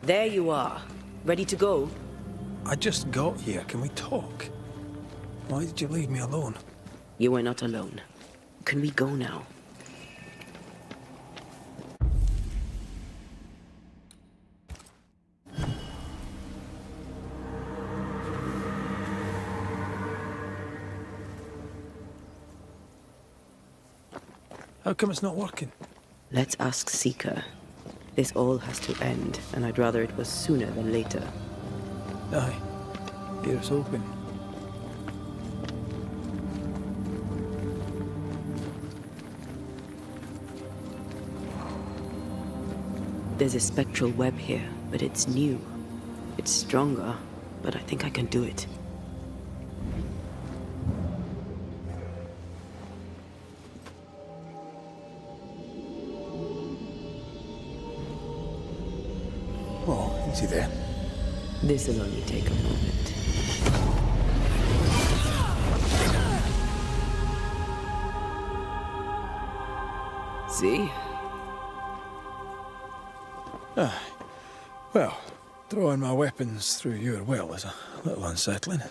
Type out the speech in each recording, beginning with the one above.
There you are. Ready to go? I just got here. Can we talk? Why did you leave me alone? You were not alone. Can we go now? How come it's not working? Let's ask Seeker. This all has to end, and I'd rather it was sooner than later. Aye. Here's hoping. There's a spectral web here, but it's new. It's stronger, but I think I can do it. Oh, easy there. This'll only take a moment. See? Well, throwing my weapons through your will is a little unsettling.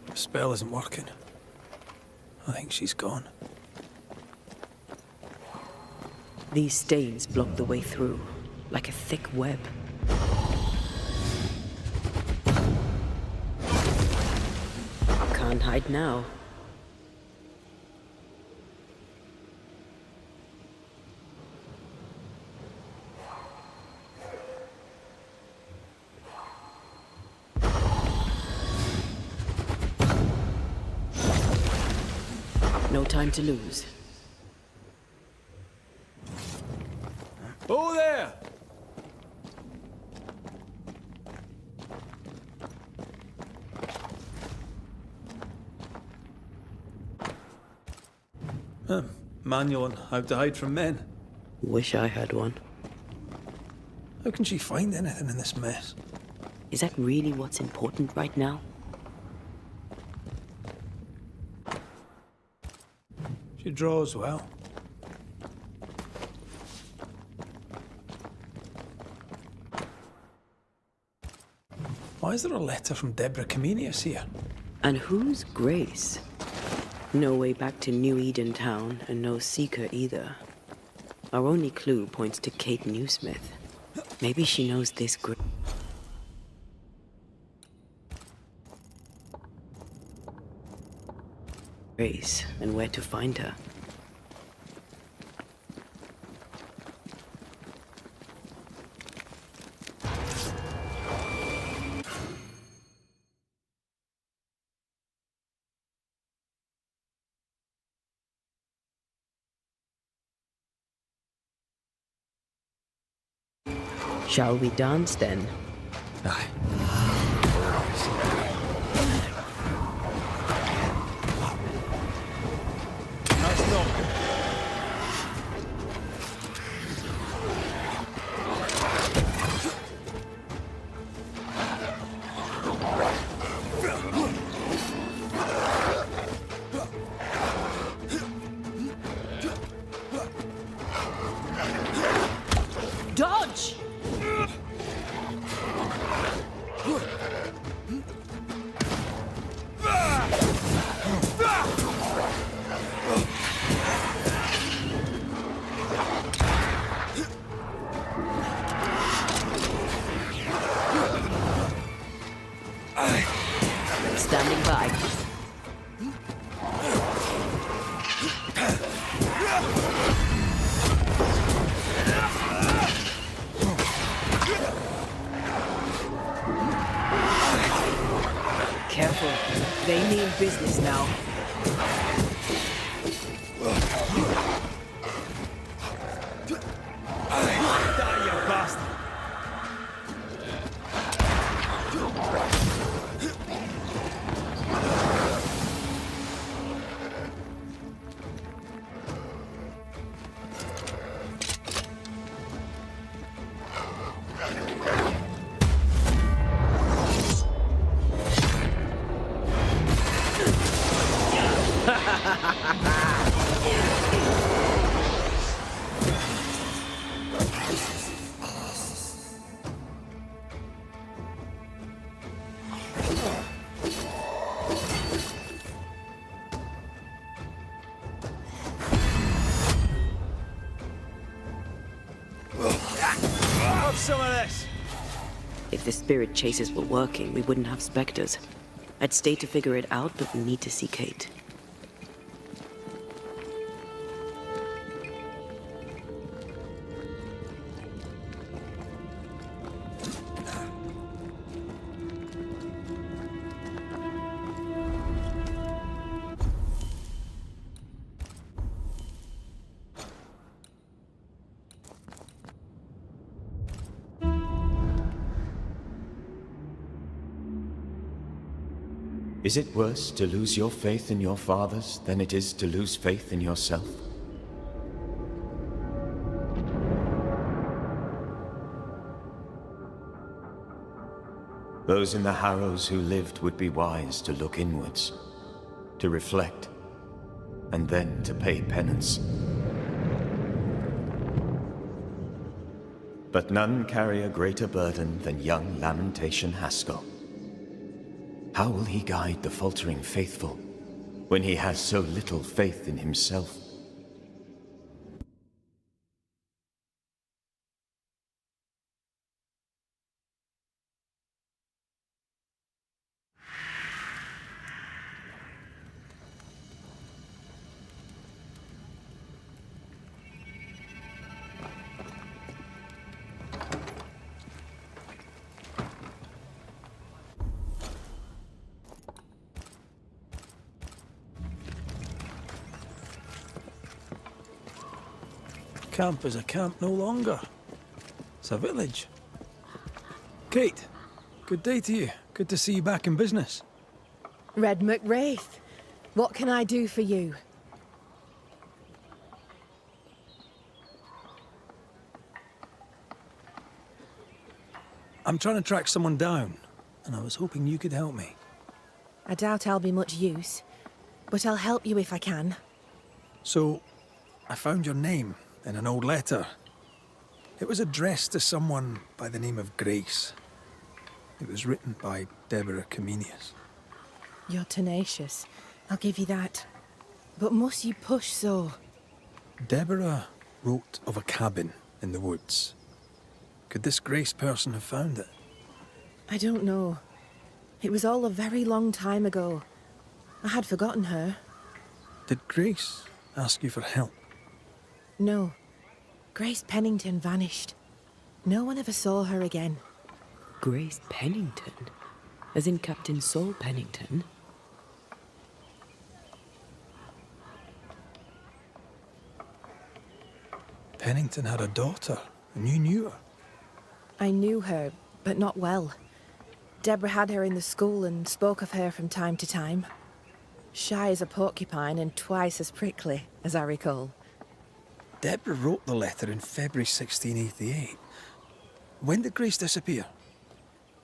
The spell isn't working. I think she's gone. These stains block the way through, like a thick web. Can't hide now. No time to lose. Oh, there! Manual on how to hide from men. Wish I had one. How can she find anything in this mess? Is that really what's important right now? She draws well. Why is there a letter from Deborah Comenius here? And who's Grace? No way back to New Eden Town, and no Seeker either. Our only clue points to Kate Newsmith. Maybe she knows this Grace, and where to find her. Shall we dance then? Aye. That's not. Dodge! Standing by. Careful. They mean business now. Die, you bastard! some of this. If the spirit chases were working, we wouldn't have specters. I'd stay to figure it out, but we need to see Kate. Is it worse to lose your faith in your fathers than it is to lose faith in yourself? Those in the Harrows who lived would be wise to look inwards, to reflect, and then to pay penance. But none carry a greater burden than young Lamentation Hasta. How will he guide the faltering faithful when he has so little faith in himself? Camp is a camp no longer. It's a village. Kate, good day to you. Good to see you back in business. Red McWraith, what can I do for you? I'm trying to track someone down, and I was hoping you could help me. I doubt I'll be much use, but I'll help you if I can. So, I found your name in an old letter. It was addressed to someone by the name of Grace. It was written by Deborah Comenius. You're tenacious, I'll give you that. But must you push so? Deborah wrote of a cabin in the woods. Could this Grace person have found it? I don't know. It was all a very long time ago. I had forgotten her. Did Grace ask you for help? No. Grace Pennington vanished. No one ever saw her again. Grace Pennington? As in Captain Saul Pennington? Pennington had a daughter, and you knew her. I knew her, but not well. Deborah had her in the school and spoke of her from time to time. Shy as a porcupine and twice as prickly, as I recall. Deborah wrote the letter in February 1688. When did Grace disappear?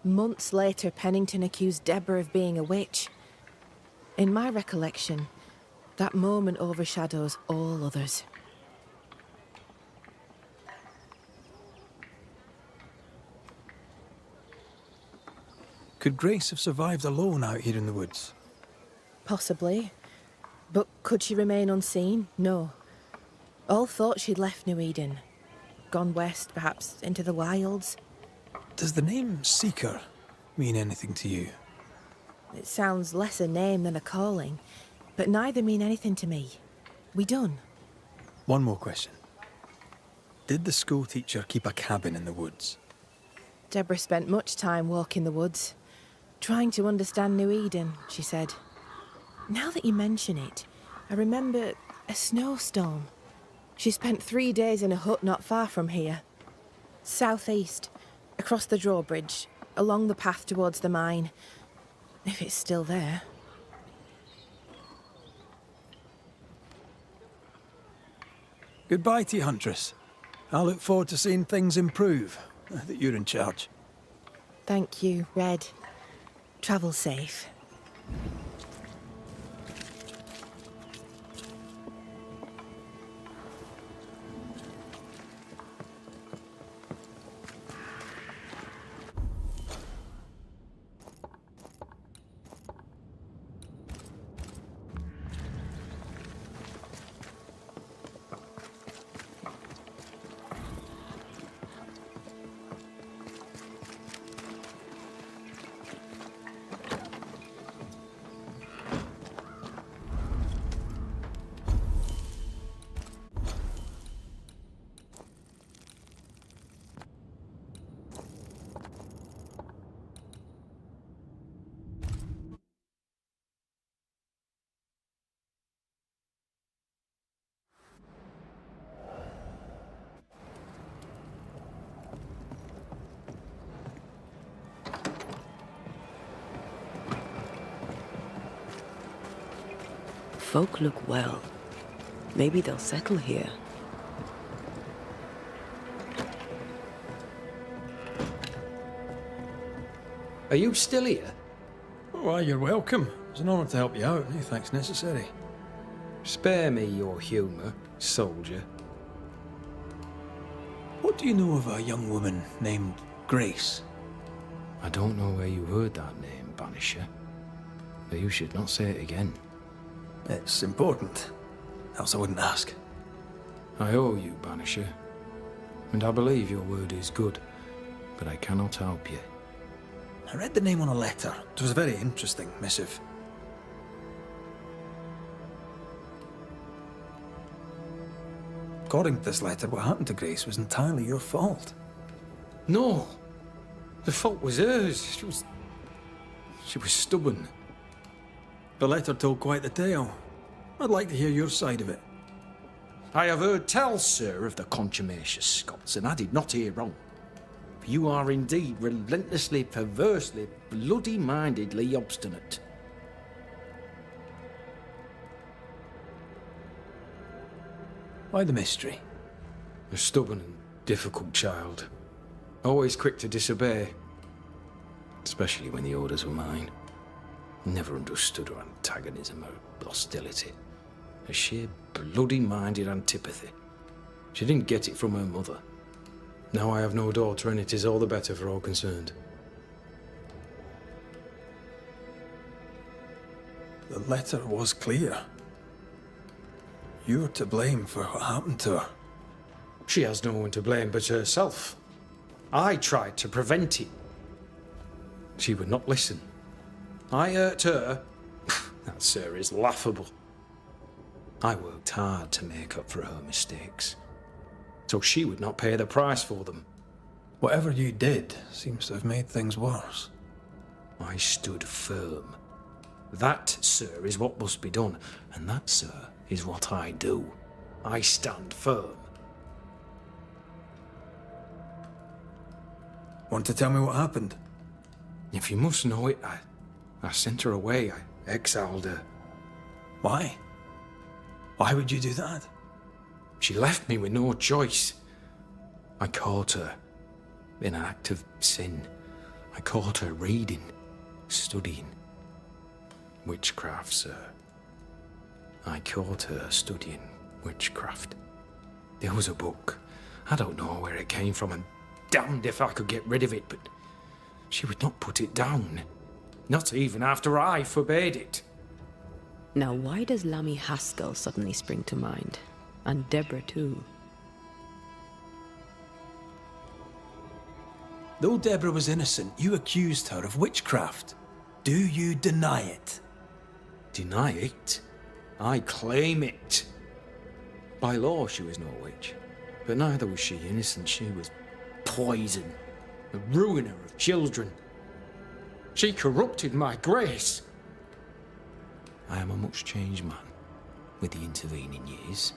Months later, Pennington accused Deborah of being a witch. In my recollection, that moment overshadows all others. Could Grace have survived alone out here in the woods? Possibly. But could she remain unseen? No. All thought she'd left New Eden. Gone west, perhaps into the wilds. Does the name Seeker mean anything to you? It sounds less a name than a calling, but neither mean anything to me. We done? One more question. Did the school teacher keep a cabin in the woods? Deborah spent much time walking the woods, trying to understand New Eden, she said. Now that you mention it, I remember a snowstorm. She spent 3 days in a hut not far from here. Southeast, across the drawbridge, along the path towards the mine. If it's still there. Goodbye to you, Huntress. I look forward to seeing things improve, now that you're in charge. Thank you, Red. Travel safe. folk look well. Maybe they'll settle here. Are you still here? Why, you're welcome. It's an honour to help you out. No thanks necessary. Spare me your humour, soldier. What do you know of a young woman named Grace? I don't know where you heard that name, Banisher. But you should not say it again. It's important. Else I wouldn't ask. I owe you, Banisher. And I believe your word is good, but I cannot help you. I read the name on a letter. It was a very interesting missive. According to this letter, what happened to Grace was entirely your fault. No! The fault was hers. She was stubborn. The letter told quite the tale. I'd like to hear your side of it. I have heard tell, sir, of the contumacious Scots, and I did not hear wrong. For you are indeed relentlessly, perversely, bloody-mindedly obstinate. Why the mystery? A stubborn and difficult child. Always quick to disobey. Especially when the orders were mine. Never understood her antagonism or hostility. A sheer bloody-minded antipathy. She didn't get it from her mother. Now I have no daughter, and it is all the better for all concerned. The letter was clear. You're to blame for what happened to her. She has no one to blame but herself. I tried to prevent it. She would not listen. I hurt her. That, sir, is laughable. I worked hard to make up for her mistakes, so she would not pay the price for them. Whatever you did seems to have made things worse. I stood firm. That, sir, is what must be done, and that, sir, is what I do. I stand firm. Want to tell me what happened? If you must know it, I sent her away. I exiled her. Why? Why would you do that? She left me with no choice. I caught her in an act of sin. I caught her reading, studying. Witchcraft, sir. I caught her studying witchcraft. There was a book. I don't know where it came from, and damned if I could get rid of it, but she would not put it down. Not even after I forbade it. Now, why does Lammy Haskell suddenly spring to mind? And Deborah, too. Though Deborah was innocent, you accused her of witchcraft. Do you deny it? Deny it? I claim it. By law, she was no witch. But neither was she innocent. She was poison, a ruiner of children. She corrupted my grace. I am a much changed man with the intervening years.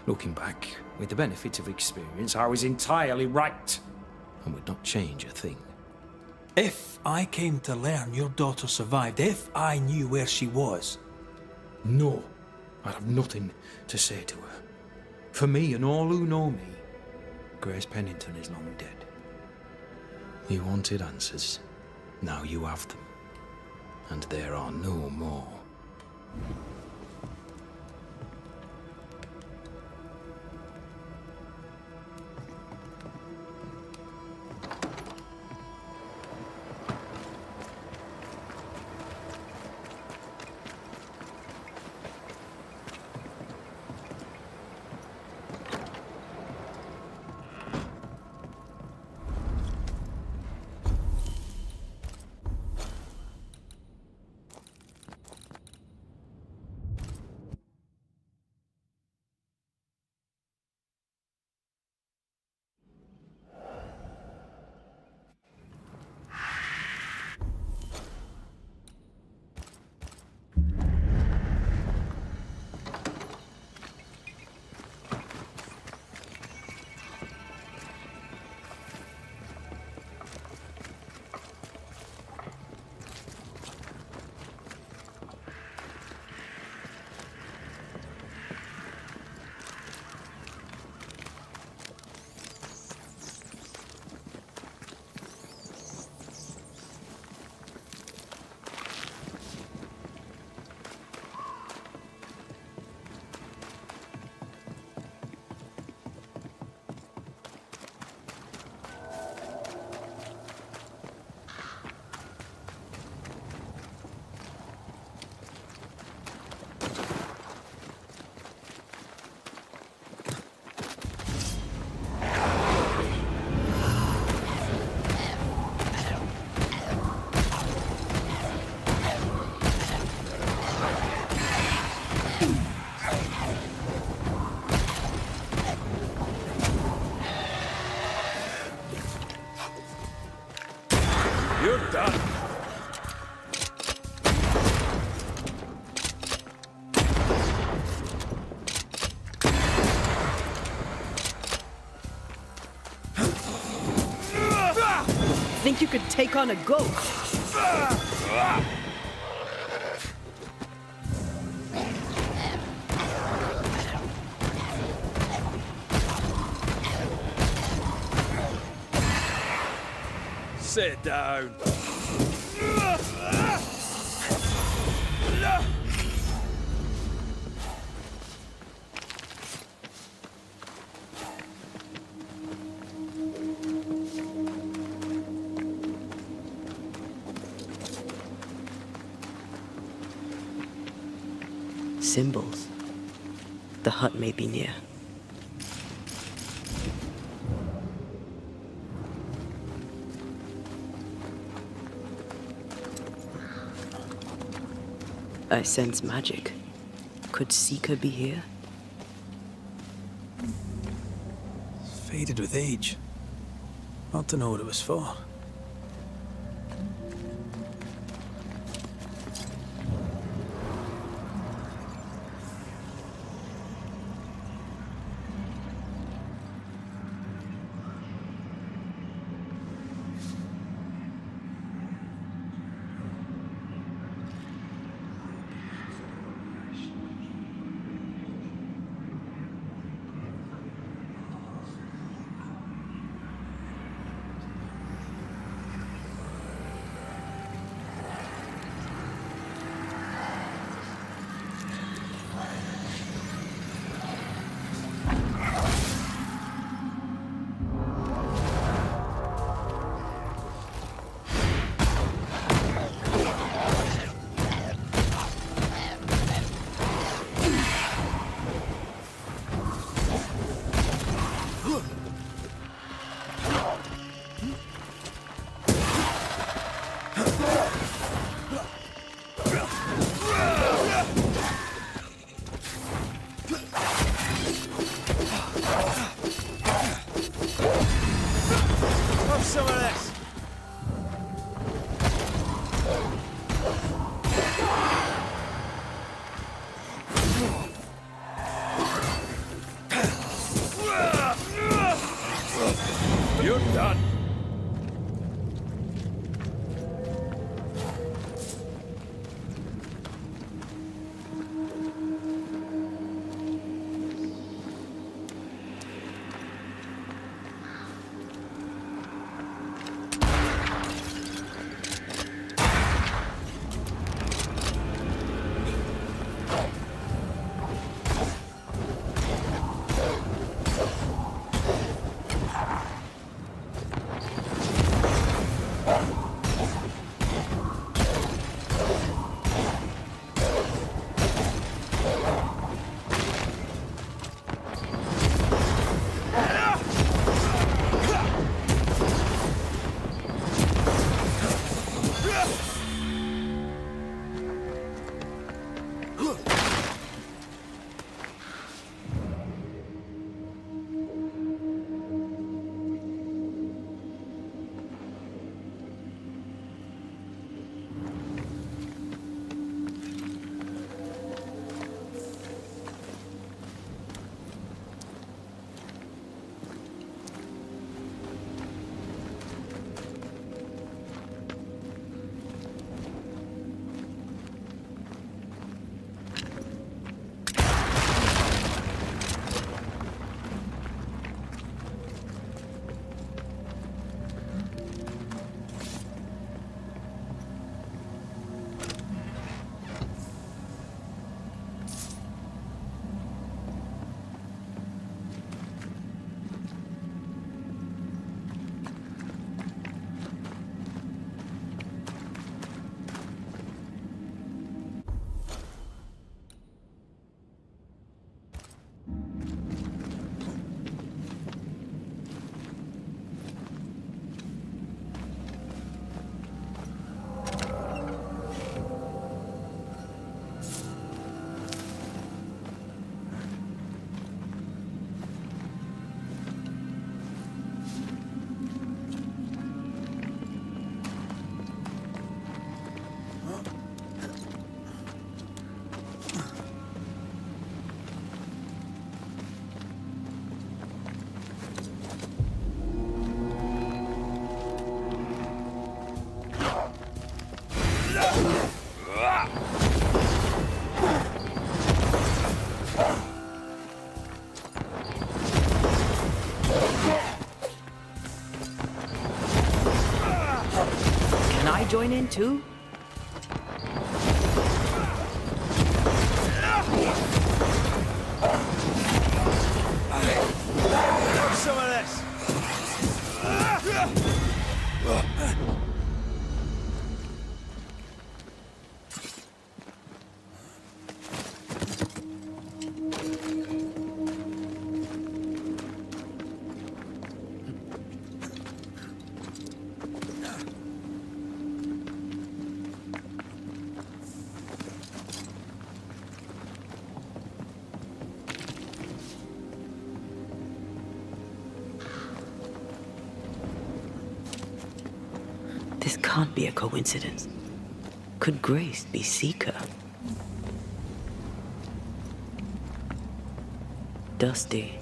Looking back, with the benefit of experience, I was entirely right and would not change a thing. If I came to learn your daughter survived, if I knew where she was... No, I'd have nothing to say to her. For me and all who know me, Grace Pennington is long dead. You wanted answers. Now you have them. And there are no more. think you could take on a ghost? Sit down. Symbols. The hut may be near. I sense magic. Could Seeker be here? Faded with age. Not to know what it was for. Some of this. You're done. going in too? Some of this. This can't be a coincidence. Could Grace be Seeker? Dusty.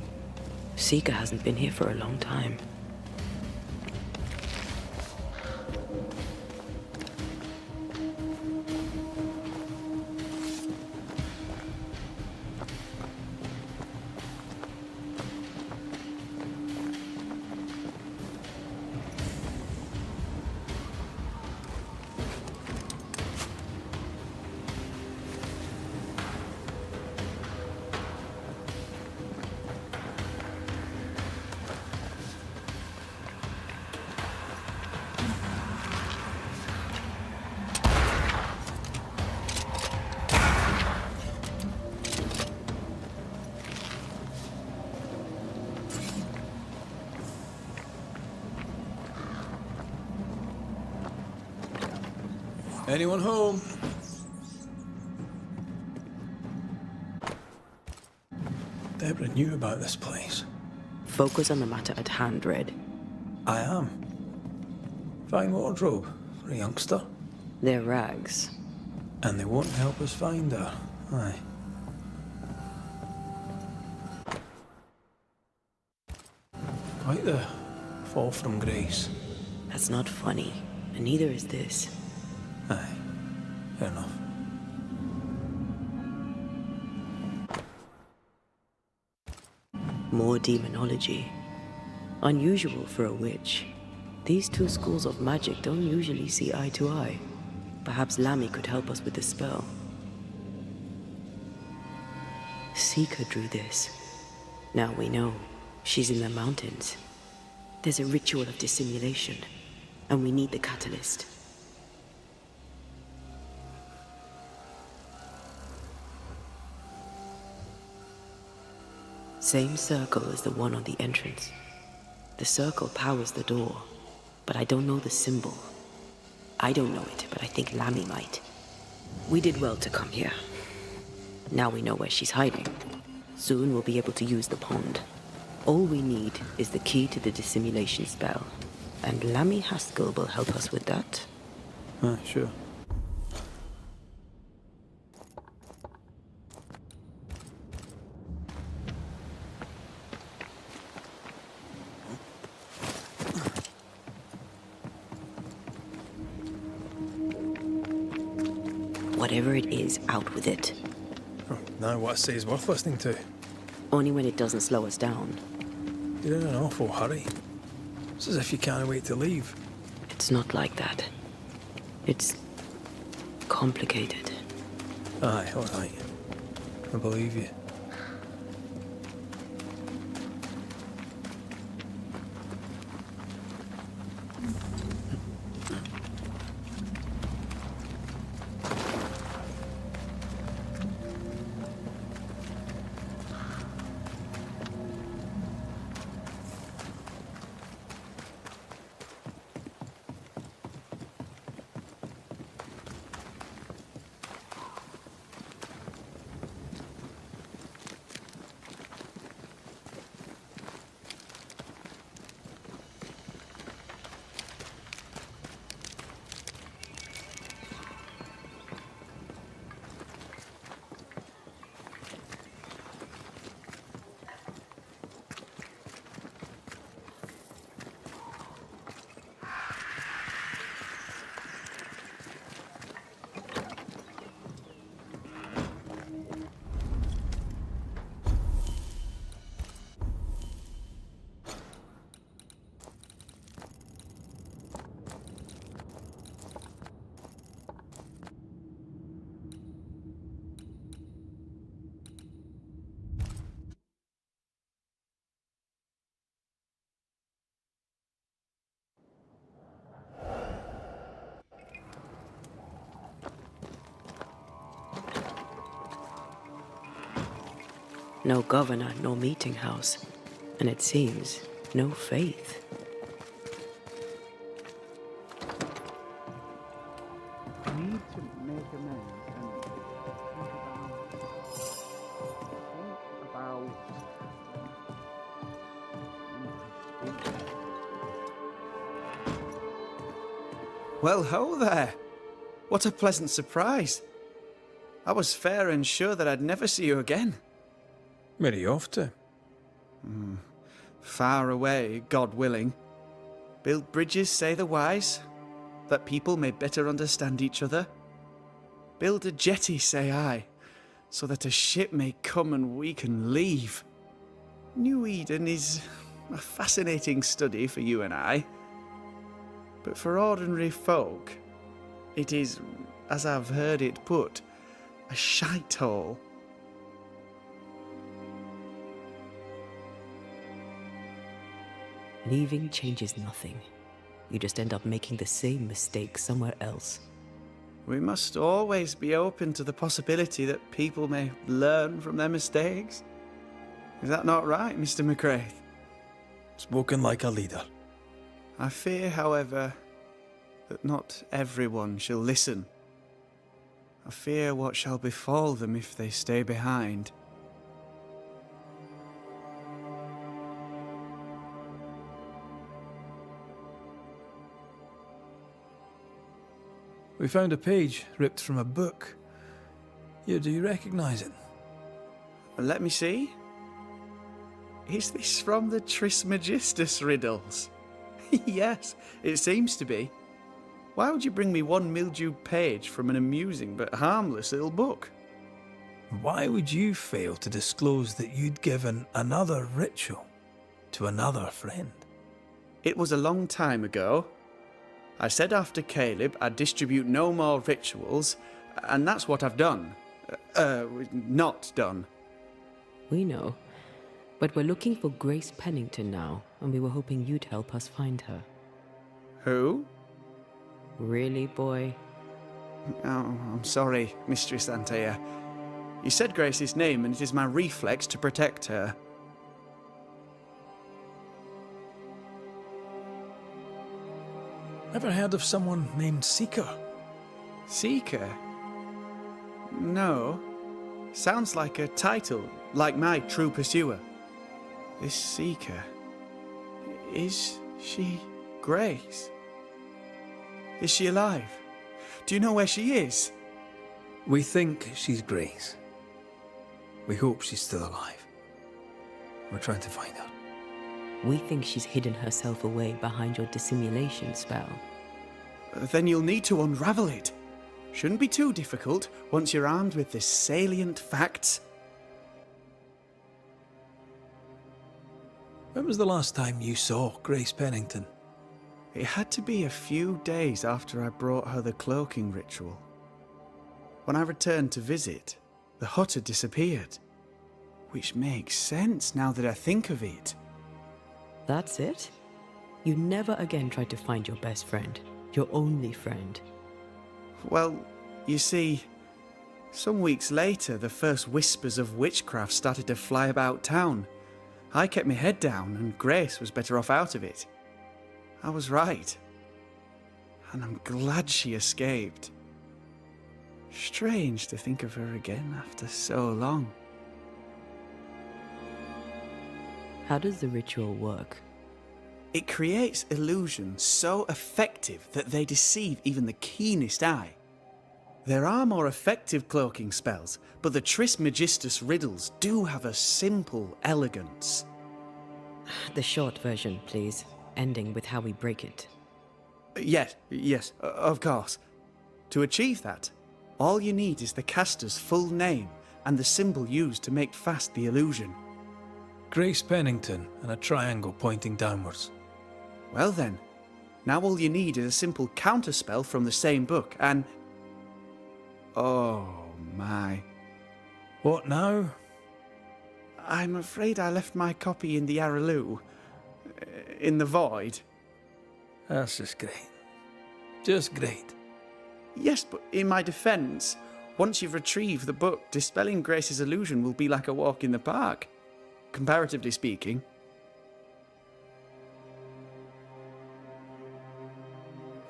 Seeker hasn't been here for a long time. Anyone home? Deborah knew about this place. Focus on the matter at hand, Red. I am. Fine wardrobe for a youngster. They're rags. And they won't help us find her. Aye. Quite the fall from grace. That's not funny, and neither is this. Aye. Fair enough. More demonology. Unusual for a witch. These two schools of magic don't usually see eye to eye. Perhaps Lammy could help us with the spell. Seeker drew this. Now we know. She's in the mountains. There's a ritual of dissimulation, and we need the catalyst. Same circle as the one on the entrance. The circle powers the door, but I don't know the symbol. I don't know it, but I think Lammy might. We did well to come here. Now we know where she's hiding. Soon we'll be able to use the pond. All we need is the key to the dissimulation spell, and Lammy Haskell will help us with that. Sure. Whatever it is, out with it. Oh, now what I say is worth listening to. Only when it doesn't slow us down. You're in an awful hurry. It's as if you can't wait to leave. It's not like that. It's complicated. Aye, all right. I believe you. No governor, no meeting house. And it seems, no faith. Need to make amends and think about Well, ho there! What a pleasant surprise. I was fair and sure that I'd never see you again. Where are you off to? Far away, God willing. Build bridges, say the wise, that people may better understand each other. Build a jetty, say I, so that a ship may come and we can leave. New Eden is a fascinating study for you and I. But for ordinary folk, it is, as I've heard it put, a shite hole. Leaving changes nothing. You just end up making the same mistake somewhere else. We must always be open to the possibility that people may learn from their mistakes. Is that not right, Mr. McCraith? Spoken like a leader. I fear, however, that not everyone shall listen. I fear what shall befall them if they stay behind. We found a page ripped from a book. Here, do you recognize it? Let me see. Is this from the Trismegistus riddles? Yes, it seems to be. Why would you bring me one mildewed page from an amusing but harmless little book? Why would you fail to disclose that you'd given another ritual to another friend? It was a long time ago. I said after Caleb I'd distribute no more rituals, and that's what I've done. Not done. We know. But we're looking for Grace Pennington now, and we were hoping you'd help us find her. Who? Really, boy? Oh, I'm sorry, Mistress Antea. You said Grace's name, and it is my reflex to protect her. Ever heard of someone named Seeker? Seeker? No. Sounds like a title, like my True Pursuer. This Seeker... Is she Grace? Is she alive? Do you know where she is? We think she's Grace. We hope she's still alive. We're trying to find her. We think she's hidden herself away behind your dissimulation spell. Then you'll need to unravel it. Shouldn't be too difficult once you're armed with the salient facts. When was the last time you saw Grace Pennington? It had to be a few days after I brought her the cloaking ritual. When I returned to visit, the hut had disappeared. Which makes sense now that I think of it. That's it? You never again tried to find your best friend, your only friend. Well, you see, some weeks later the first whispers of witchcraft started to fly about town. I kept my head down and Grace was better off out of it. I was right. And I'm glad she escaped. Strange to think of her again after so long. How does the ritual work? It creates illusions so effective that they deceive even the keenest eye. There are more effective cloaking spells, but the Trismegistus riddles do have a simple elegance. The short version, please, ending with how we break it. Yes, of course. To achieve that, all you need is the caster's full name and the symbol used to make fast the illusion. Grace Pennington and a triangle pointing downwards. Well then, now all you need is a simple counterspell from the same book and... Oh my. What now? I'm afraid I left my copy in the Araloo. In the void. That's just great. Just great. Yes, but in my defence, Once you've retrieved the book, dispelling Grace's illusion will be like a walk in the park, comparatively speaking.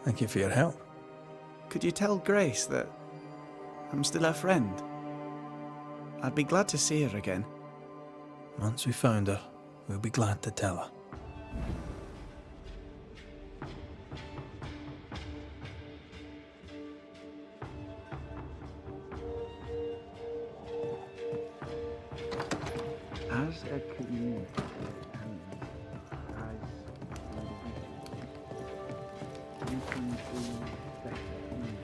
Thank you for your help. Could you tell Grace that I'm still her friend? I'd be glad to see her again. Once we found her, we'll be glad to tell her. As a community and as individuals, we can do better things.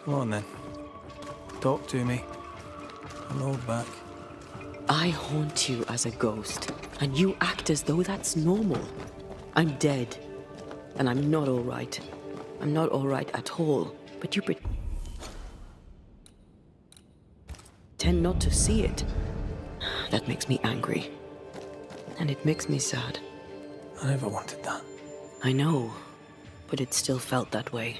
Come on then. Talk to me. I'll hold back. I haunt you as a ghost, and you act as though that's normal. I'm dead, and I'm not all right. I'm not all right at all, but you pretend not to see it. That makes me angry, and it makes me sad. I never wanted that. I know, but it still felt that way.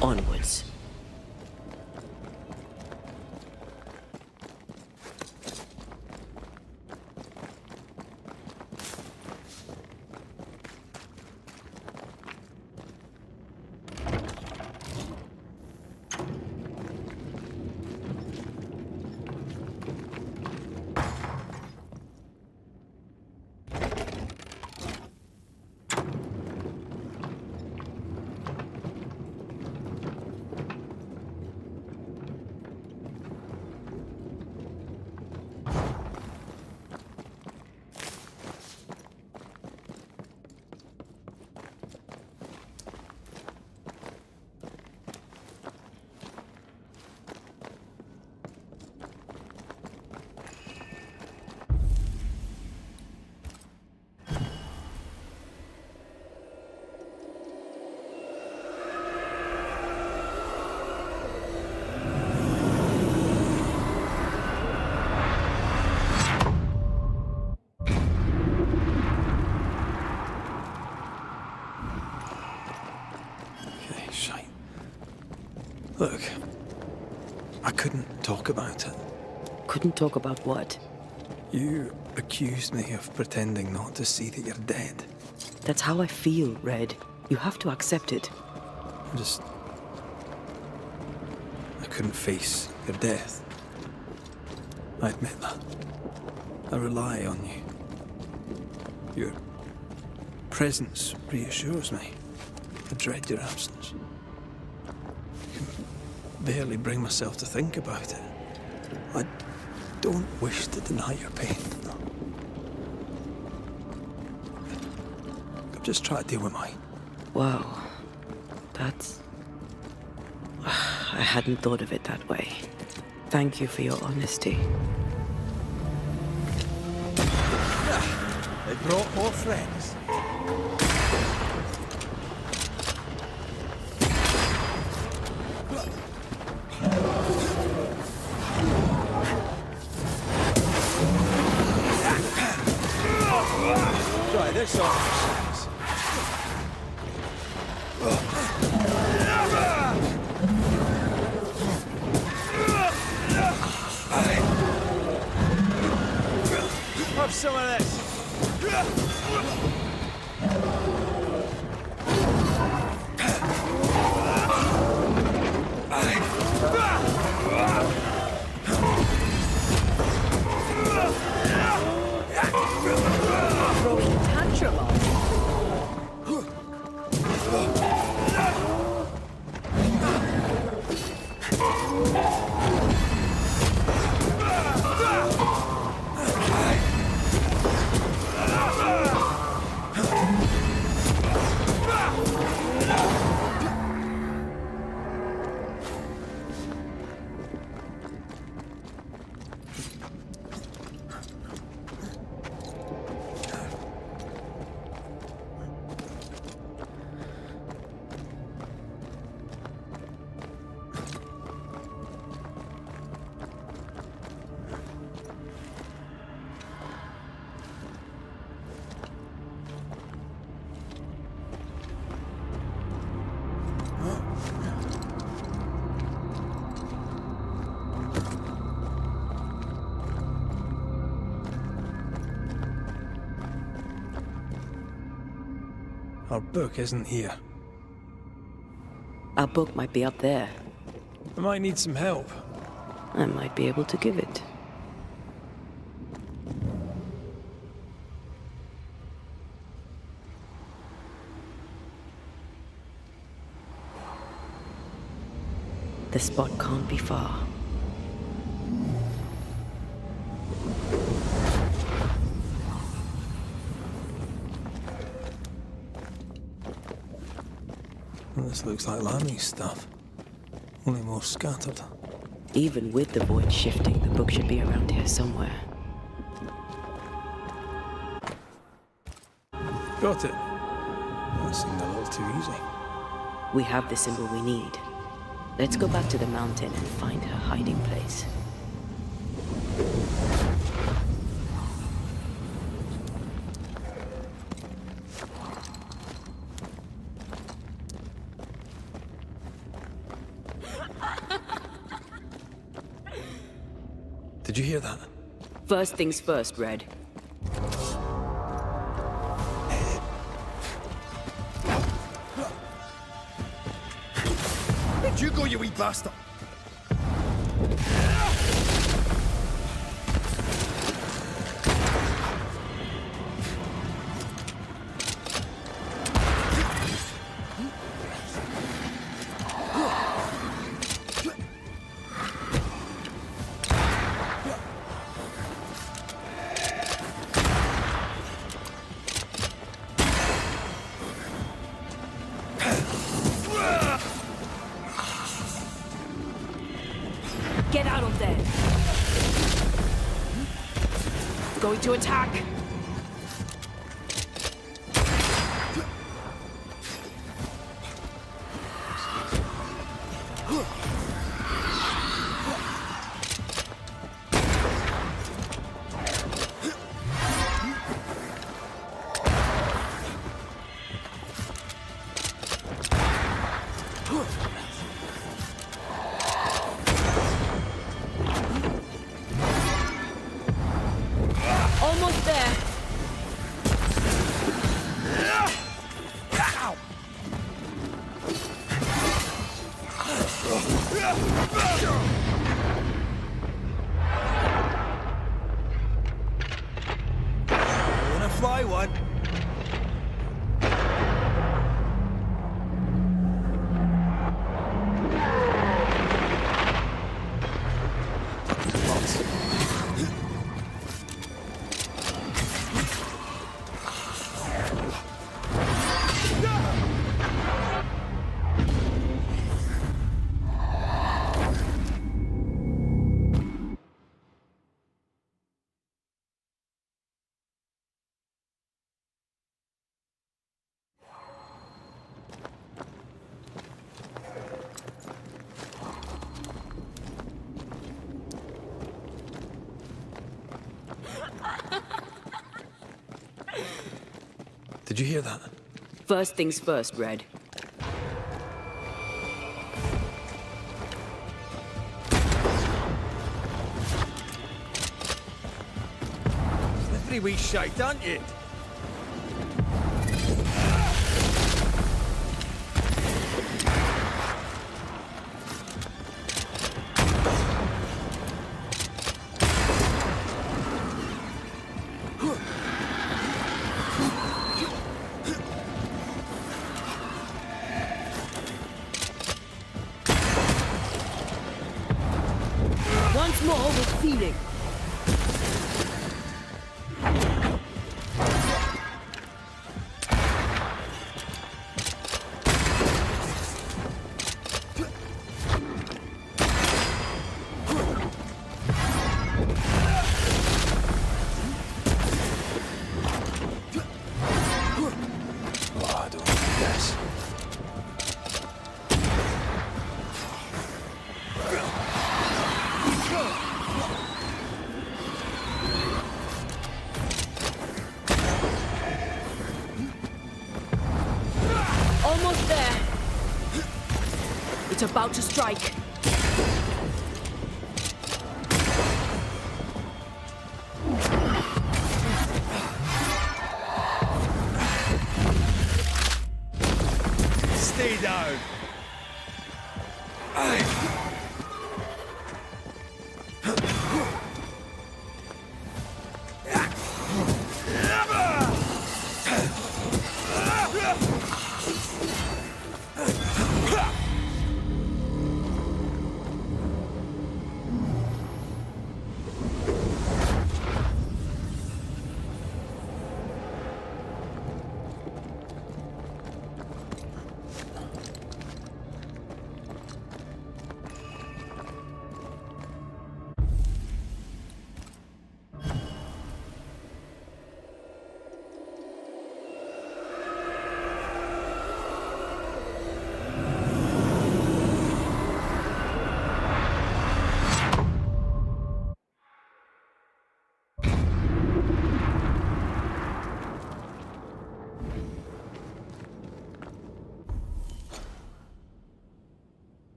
Onwards. Look, I couldn't talk about it. Couldn't talk about what? You accused me of pretending not to see that you're dead. That's how I feel, Red. You have to accept it. I couldn't face your death. I admit that. I rely on you. Your presence reassures me. I dread your absence. I can barely bring myself to think about it. I don't wish to deny your pain. No. I'm just trying to deal with mine. Wow. That's... I hadn't thought of it that way. Thank you for your honesty. They brought more friends. Try this on. Have some of this. Throwing tantrum on. Our book isn't here. Our book might be up there. I might need some help. I might be able to give it. The spot can't be far. This looks like Lammy's stuff. Only more scattered. Even with the void shifting, the book should be around here somewhere. Got it. That seemed a little too easy. We have the symbol we need. Let's go back to the mountain and find her hiding place. Did you hear that? First things first, Red. Where'd you go, you wee bastard? Get out of there. Going to attack. Almost there. Wanna fly one? Did you hear that? First things first, Red. Slippery wee shite, aren't you? Once more with feeling. Oh, I don't like this. Almost there. It's about to strike. Stay down.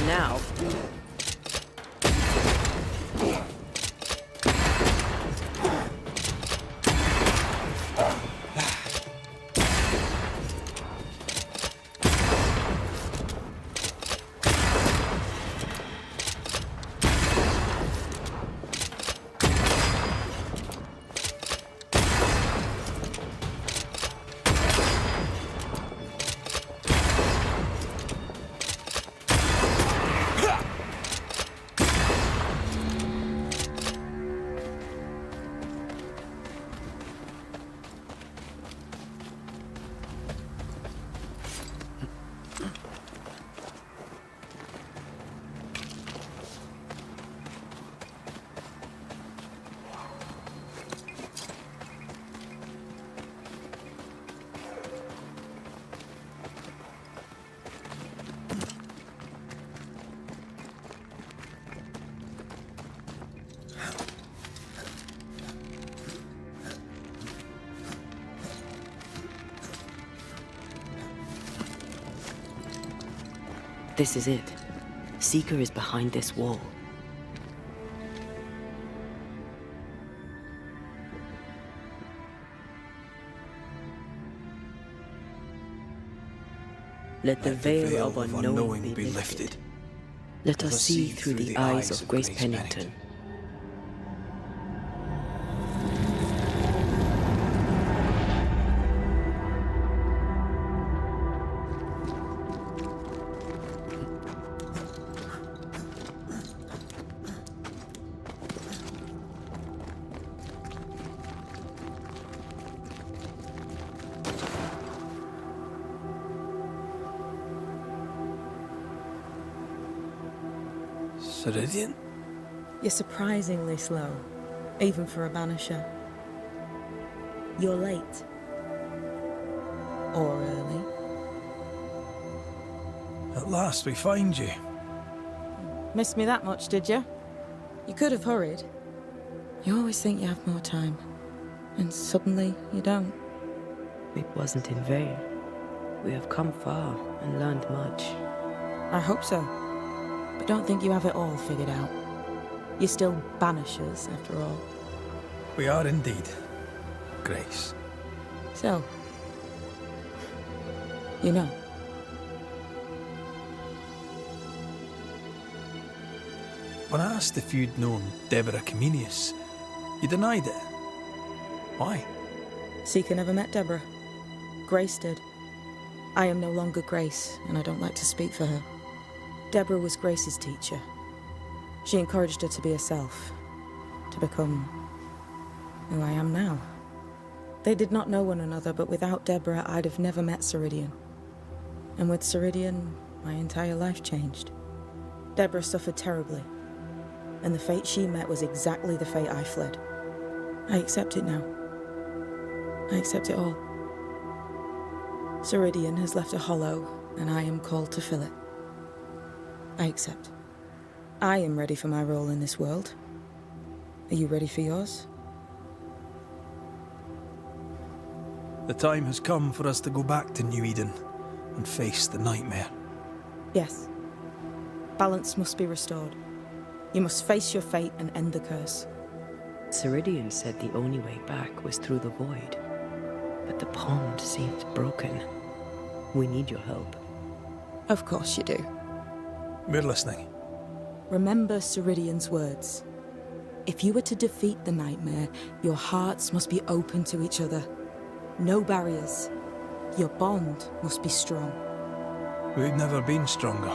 now. This is it. Seeker is behind this wall. Let the veil of unknowing be lifted. Let us see through the eyes of Grace Pennington. Ceridian? You're surprisingly slow, even for a Banisher. You're late. Or early. At last we find you. Missed me that much, did you? You could have hurried. You always think you have more time, and suddenly you don't. It wasn't in vain. We have come far and learned much. I hope so. But don't think you have it all figured out. You're still Banishers, after all. We are indeed, Grace. So, you know. When I asked if you'd known Deborah Comenius, you denied it. Why? Seeker never met Deborah. Grace did. I am no longer Grace, and I don't like to speak for her. Deborah was Grace's teacher. She encouraged her to be herself, to become who I am now. They did not know one another, but without Deborah, I'd have never met Ceridian. And with Ceridian, my entire life changed. Deborah suffered terribly, and the fate she met was exactly the fate I fled. I accept it now. I accept it all. Ceridian has left a hollow, and I am called to fill it. I accept. I am ready for my role in this world. Are you ready for yours? The time has come for us to go back to New Eden and face the nightmare. Yes. Balance must be restored. You must face your fate and end the curse. Ceridian said the only way back was through the void. But the pond seems broken. We need your help. Of course you do. We're listening. Remember Ceridian's words. If you were to defeat the nightmare, your hearts must be open to each other. No barriers. Your bond must be strong. We've never been stronger.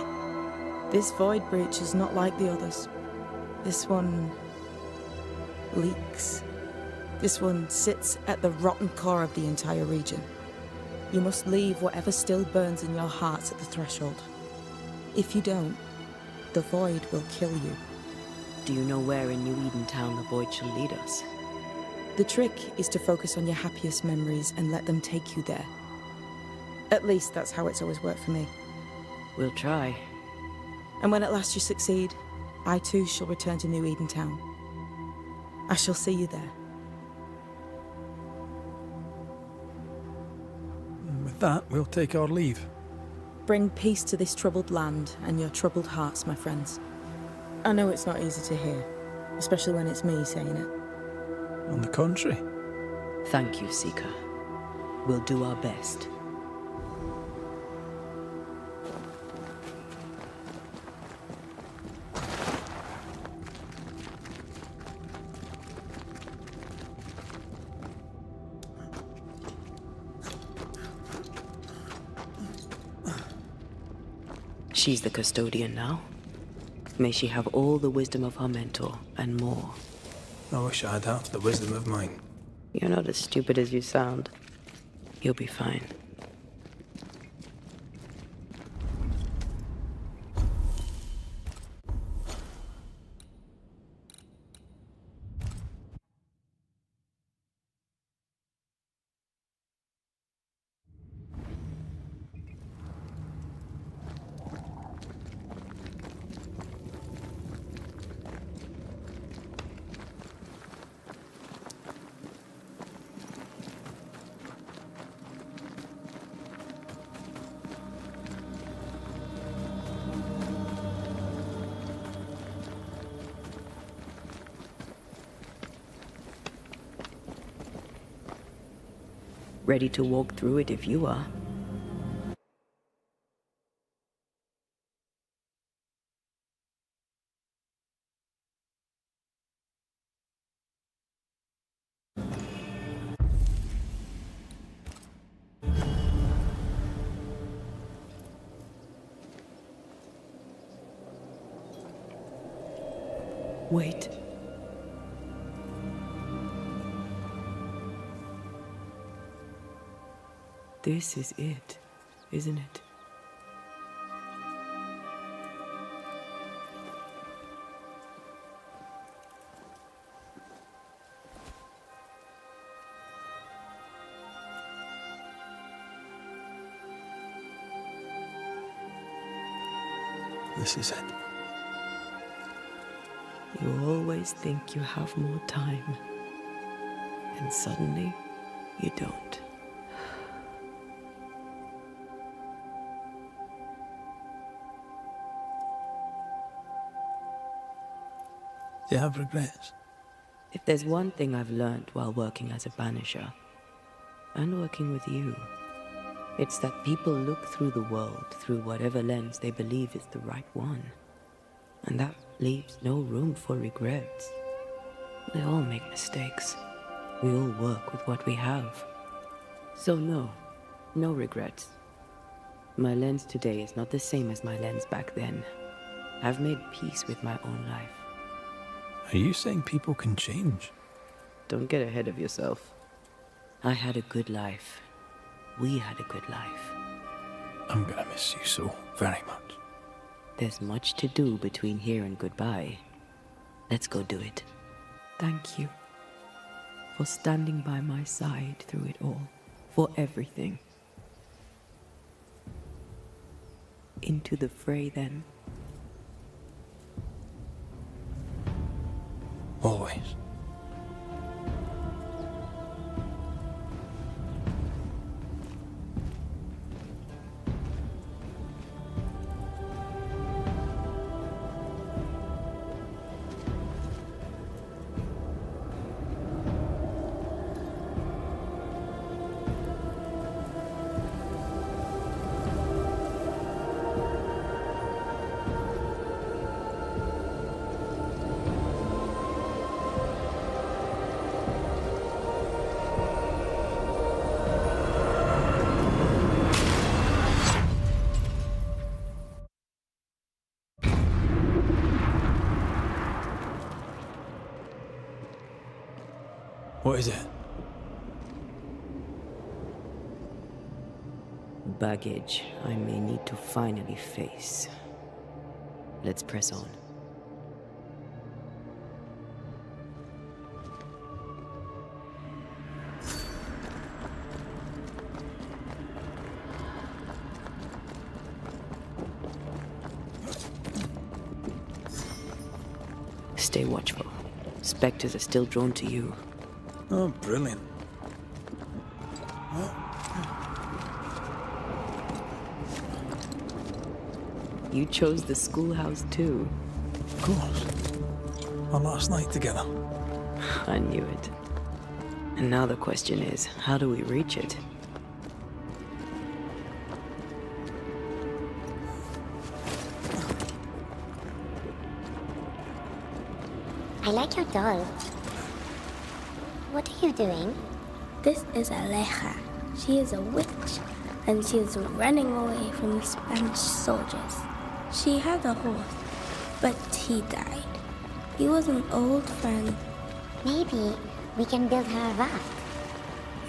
This void breach is not like the others. This one leaks. This one sits at the rotten core of the entire region. You must leave whatever still burns in your hearts at the threshold. If you don't, the void will kill you. Do you know where in New Eden Town the void shall lead us? The trick is to focus on your happiest memories and let them take you there. At least that's how it's always worked for me. We'll try. And when at last you succeed, I too shall return to New Eden Town. I shall see you there. And with that, we'll take our leave. Bring peace to this troubled land and your troubled hearts, my friends. I know it's not easy to hear, especially when it's me saying it. On the contrary. Thank you, Seeker. We'll do our best. She's the custodian now. May she have all the wisdom of her mentor, and more. I wish I'd have the wisdom of mine. You're not as stupid as you sound. You'll be fine. Ready to walk through it if you are. Wait. This is it, isn't it? This is it. You always think you have more time, and suddenly you don't. Do you have regrets? If there's one thing I've learned while working as a Banisher, and working with you, it's that people look through the world through whatever lens they believe is the right one. And that leaves no room for regrets. We all make mistakes. We all work with what we have. So no regrets. My lens today is not the same as my lens back then. I've made peace with my own life. Are you saying people can change? Don't get ahead of yourself. I had a good life. We had a good life. I'm gonna miss you so very much. There's much to do between here and goodbye. Let's go do it. Thank you for standing by my side through it all, for everything. Into the fray, then. Always. What is it? Baggage I may need to finally face. Let's press on. Stay watchful. Spectres are still drawn to you. Oh, brilliant. You chose the schoolhouse too. Of course. Our last night together. I knew it. And now the question is, how do we reach it? I like your doll. What are you doing? This is Aleja. She is a witch, and she is running away from the Spanish soldiers. She had a horse, but he died. He was an old friend. Maybe we can build her a raft.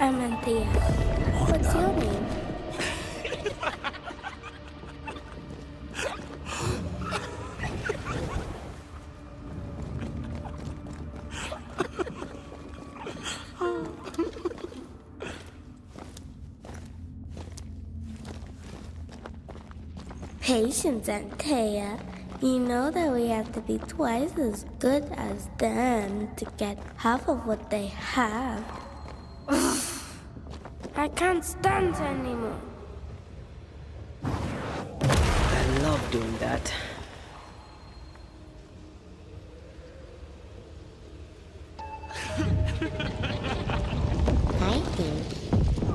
I'm Anthea. What's your name? Patience, Anthea. You know that we have to be twice as good as them to get half of what they have. I can't stand anymore. I love doing that. I think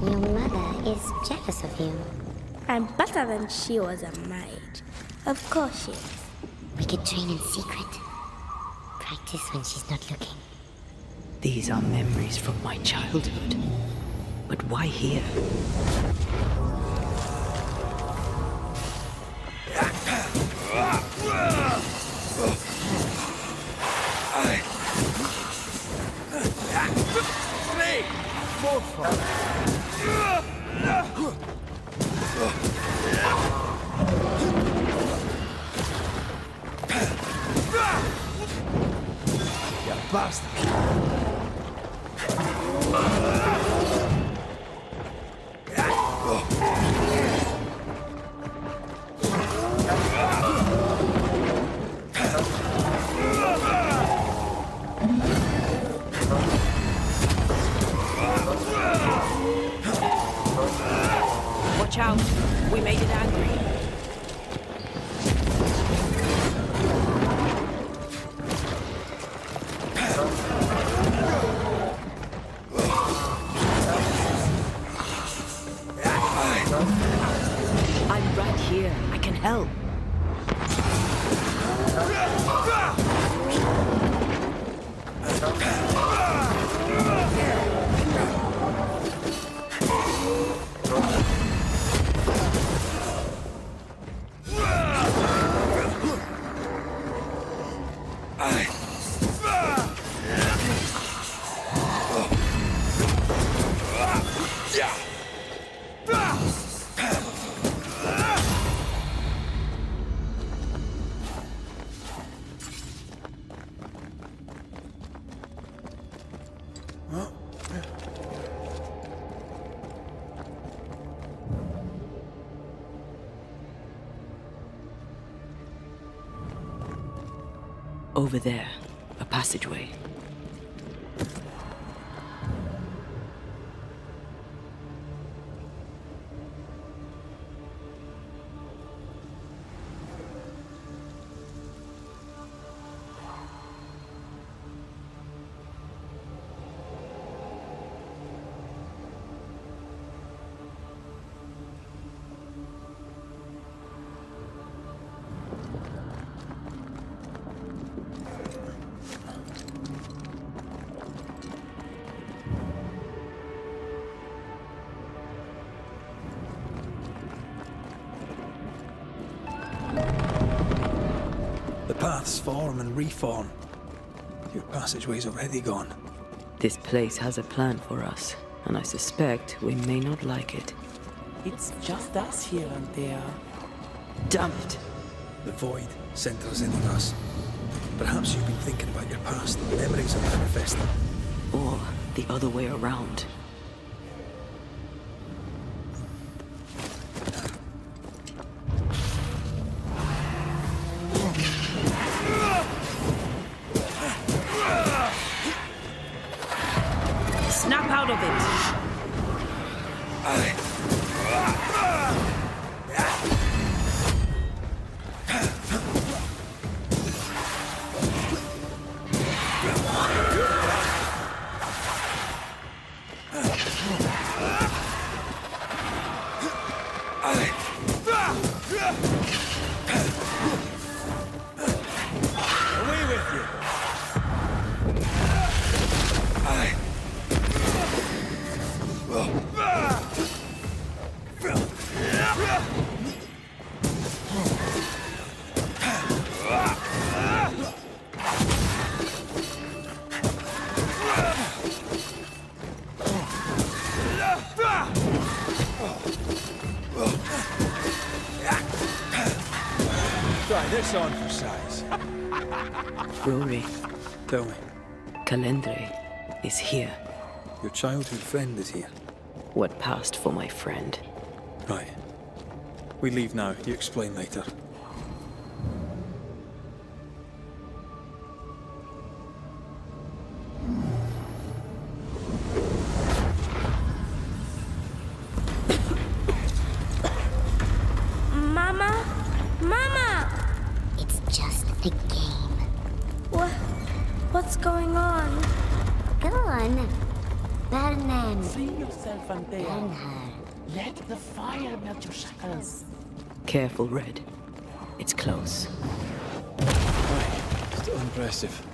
your mother is jealous of you. I'm better than she was a mage. Of course she is. We could train in secret. Practice when she's not looking. These are memories from my childhood. But why here? Watch out! We made it angry. I'm right here. I can help. Over there, a passageway. The paths form and reform. Your passageway's already gone. This place has a plan for us, and I suspect we may not like it. It's just us here and there. Damn it! The void centers in on us. Perhaps you've been thinking about your past. Memories are manifesting. Or the other way around. Snap out of it! this on for size. Rory, Tell me, Calendre is here. your childhood friend is here. What passed for my friend? Right. We leave now. You explain later. Mama? Mama! It's just a game. What's going on? Go on. Burn them. Free yourself, Burn Antea. her. Let the fire melt your shackles. Careful, Red. It's close. Aye, still impressive.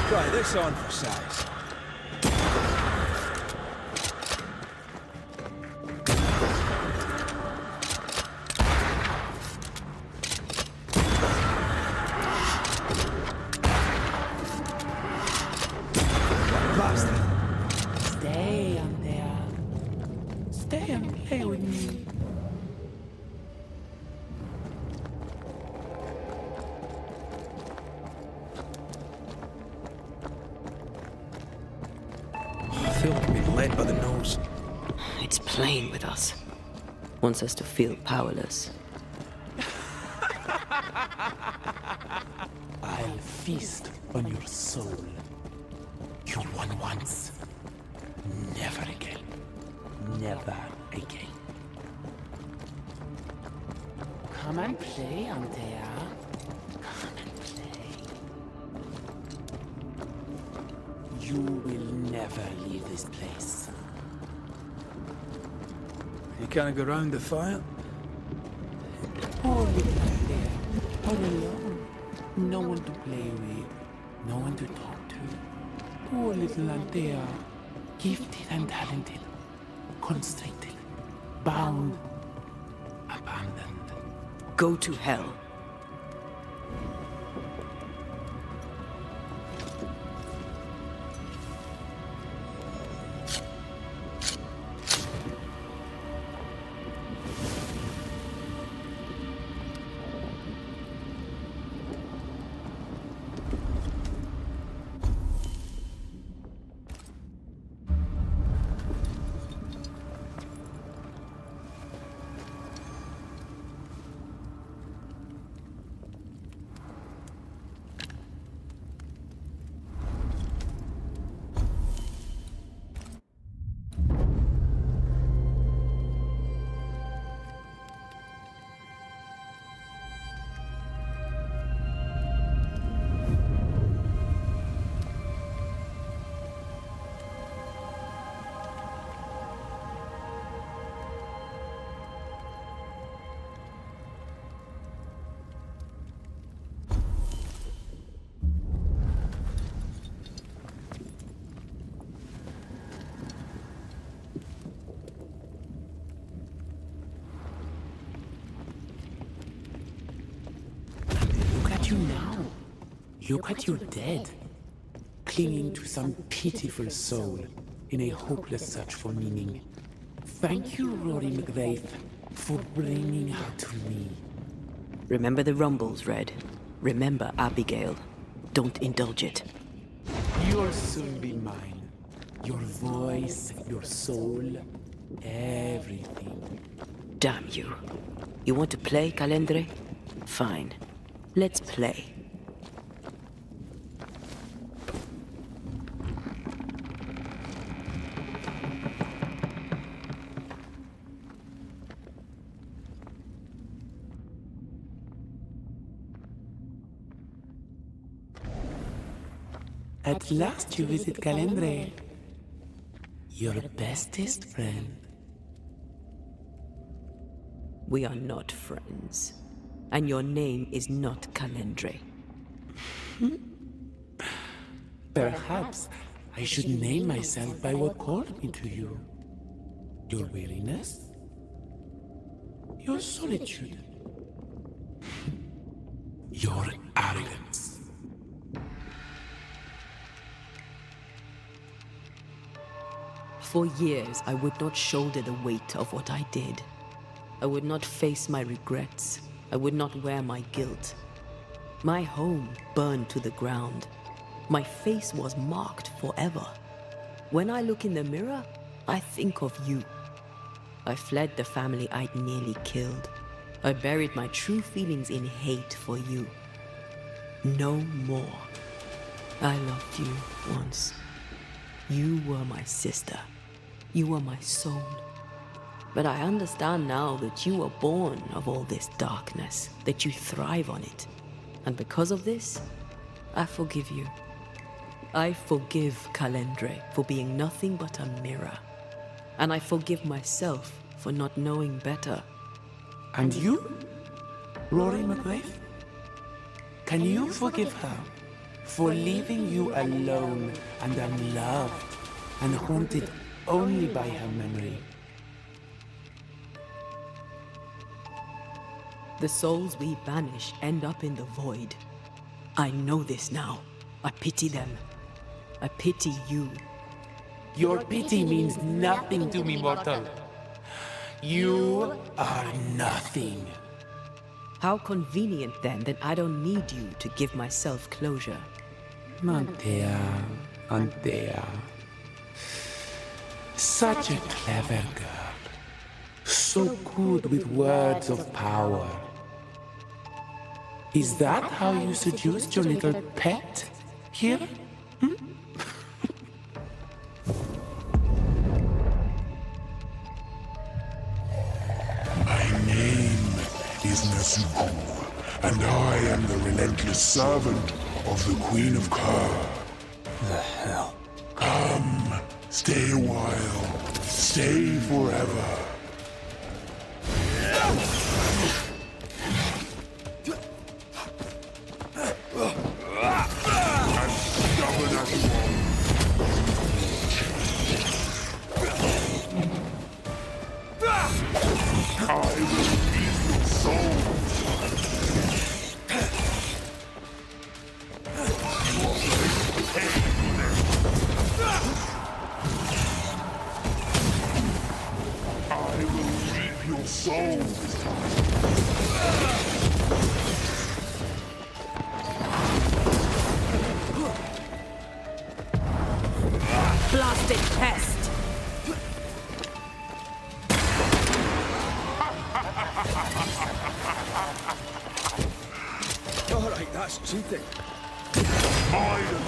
Try this on for size. Stay, Antea. Stay and play with me. I feel like I'm being led by the nose. It's playing with us. Wants us to feel powerless. I'll feast on your soul. You won once. Never again. Never again. Come and play, Antea. Come and play. You will never leave this place. You can't go round the fire? Poor little Antea. All alone. No one to play with. No one to talk to. Poor little Antea. Gifted and talented. Constricted. Bound. Abandoned. Go to hell. You now. Look at you dead, clinging to some pitiful soul in a hopeless search for meaning. Thank you, Rory McVeigh, for bringing her to me. Remember the rumbles, Red. Remember Abigail. Don't indulge it. You'll soon be mine. Your voice, your soul, everything. Damn you. You want to play, Calendre? Fine. Let's play. At last you visit Calendre, your bestest friend. We are not friends. And your name is not Calendre. Perhaps I should name myself by what called me to you. Your weariness? Your solitude? your arrogance. For years, I would not shoulder the weight of what I did. I would not face my regrets. I would not wear my guilt. My home burned to the ground. My face was marked forever. When I look in the mirror, I think of you. I fled the family I'd nearly killed. I buried my true feelings in hate for you. No more. I loved you once. You were my sister. You were my soul. But I understand now that you were born of all this darkness, that you thrive on it. And because of this, I forgive you. I forgive Calendre for being nothing but a mirror. And I forgive myself for not knowing better. And you, Rory McGrath? Can you forgive her for leaving you alone and unloved and haunted only by her memory? The souls we banish end up in the void. I know this now. I pity them. I pity you. Your pity means nothing to me, mortal. You are nothing. How convenient then that I don't need you to give myself closure. Antea. Such a clever girl. So good with words of power. Is that how you seduced your little pet here? My name is Nasuku, and I am the relentless servant of the Queen of Kerr. The hell? Come, stay a while, stay forever. As stubborn as you are. I will eat your soul. You are going to pay for this. I will reap your soul this time. Blasted pest! All right, that's cheating. Mine!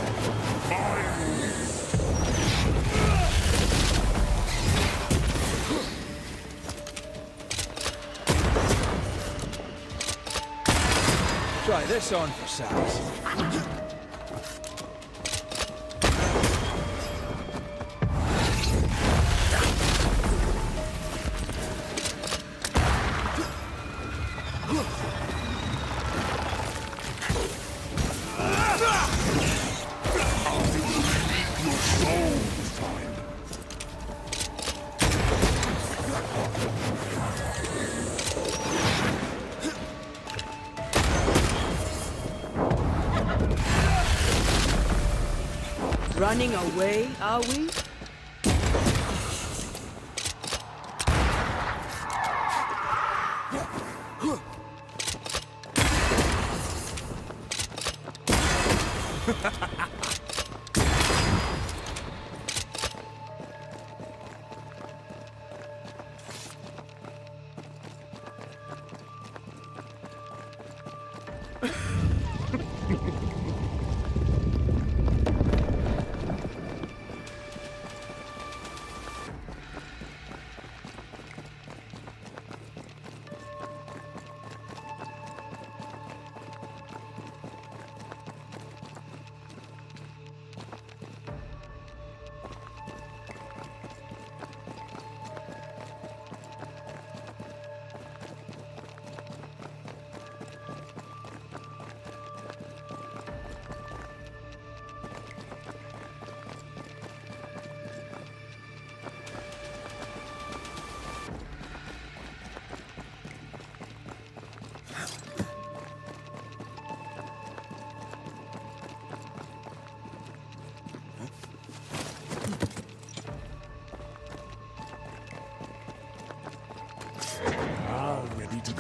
Try this on for size. Running away, are we?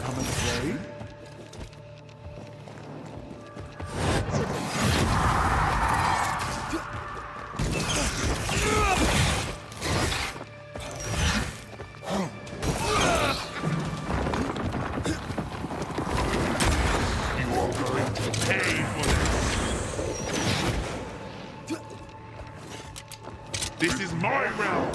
come and play? You are going to pay for this. This is my realm.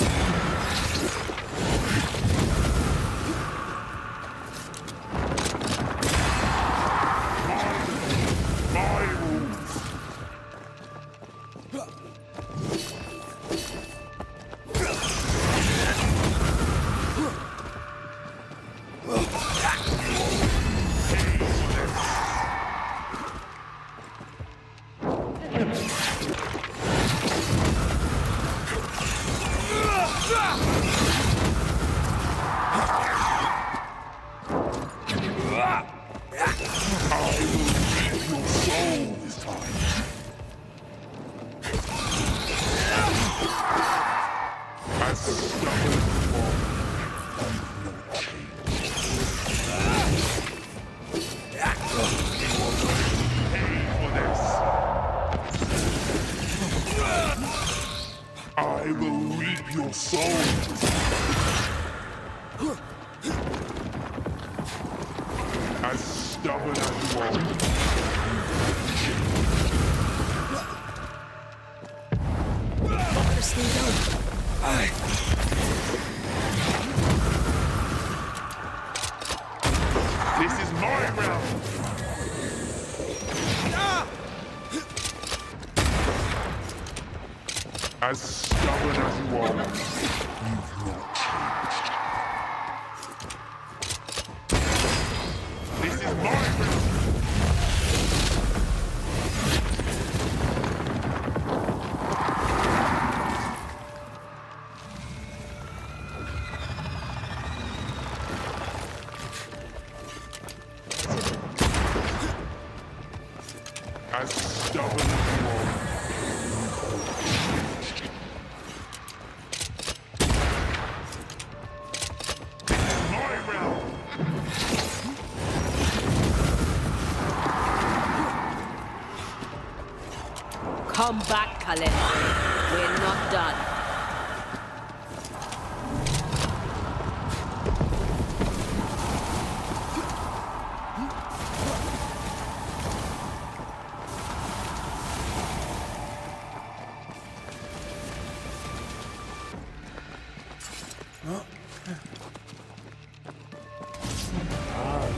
I will reap your soul. As stubborn as you are. This is my realm. As stubborn as you are, you've not changed. This is my realm. As stubborn as you are. Come back, Khaled. We're not done.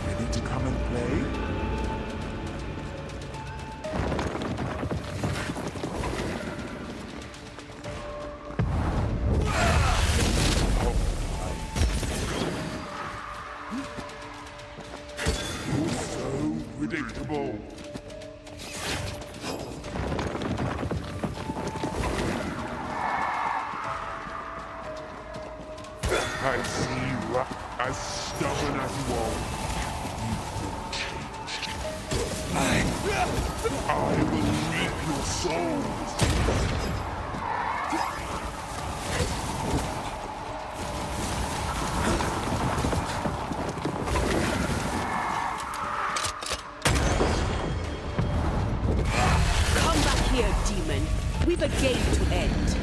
Ready to come and play? Predictable. I see you as stubborn as you are. I will reap your souls. Demon, we've a game to end.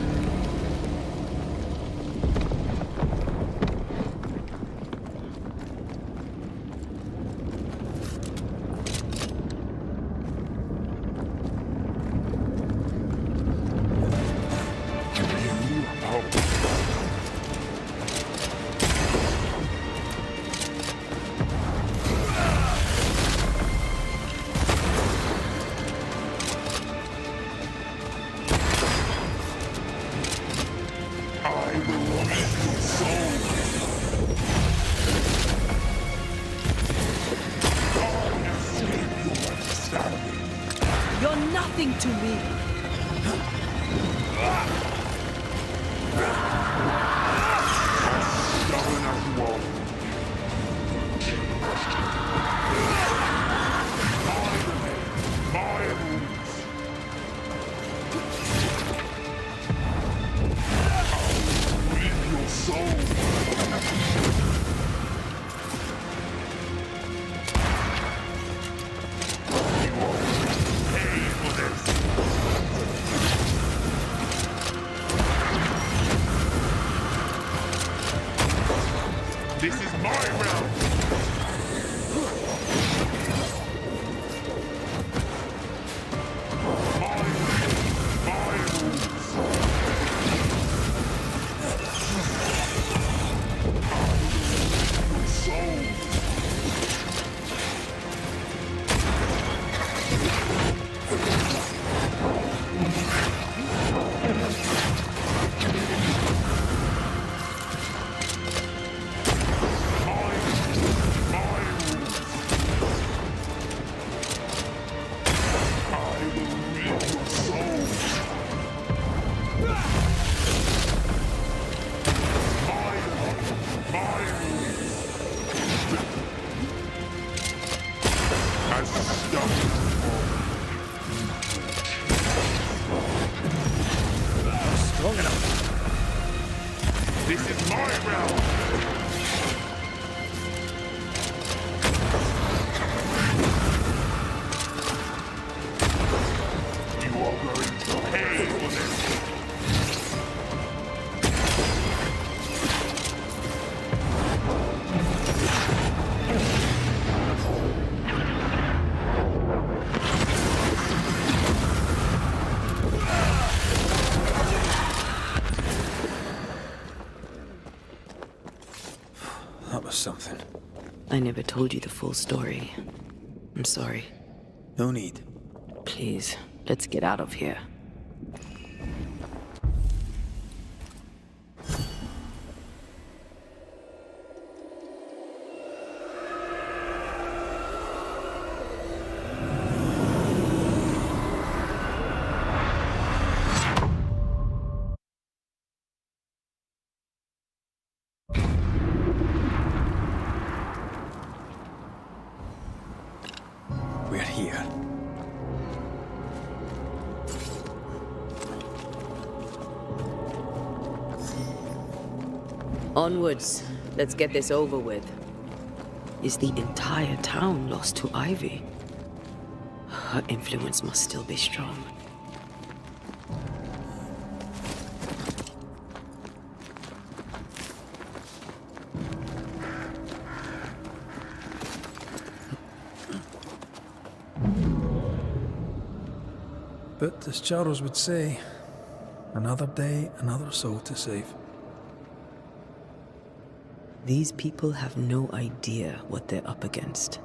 You're nothing to me. Stubborn as you are. My rules. I'll reap your soul. This is my realm! This is my realm! You are going to pay for this! That was something. I never told you the full story. I'm sorry. No need. Please, let's get out of here. We're here. Onwards. Let's get this over with. Is the entire town lost to Ivy? Her influence must still be strong. But as Charles would say, another day, another soul to save. These people have no idea what they're up against.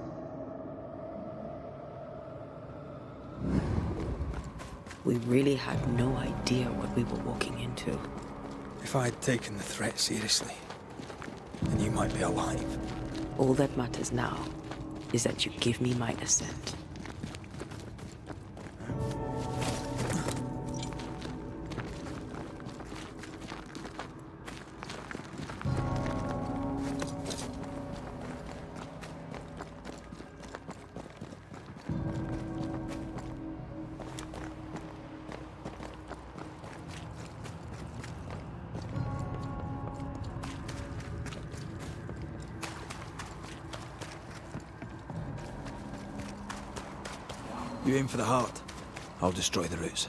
We really had no idea what we were walking into. If I had taken the threat seriously, then you might be alive. All that matters now is that you give me my assent. You aim for the heart. I'll destroy the roots.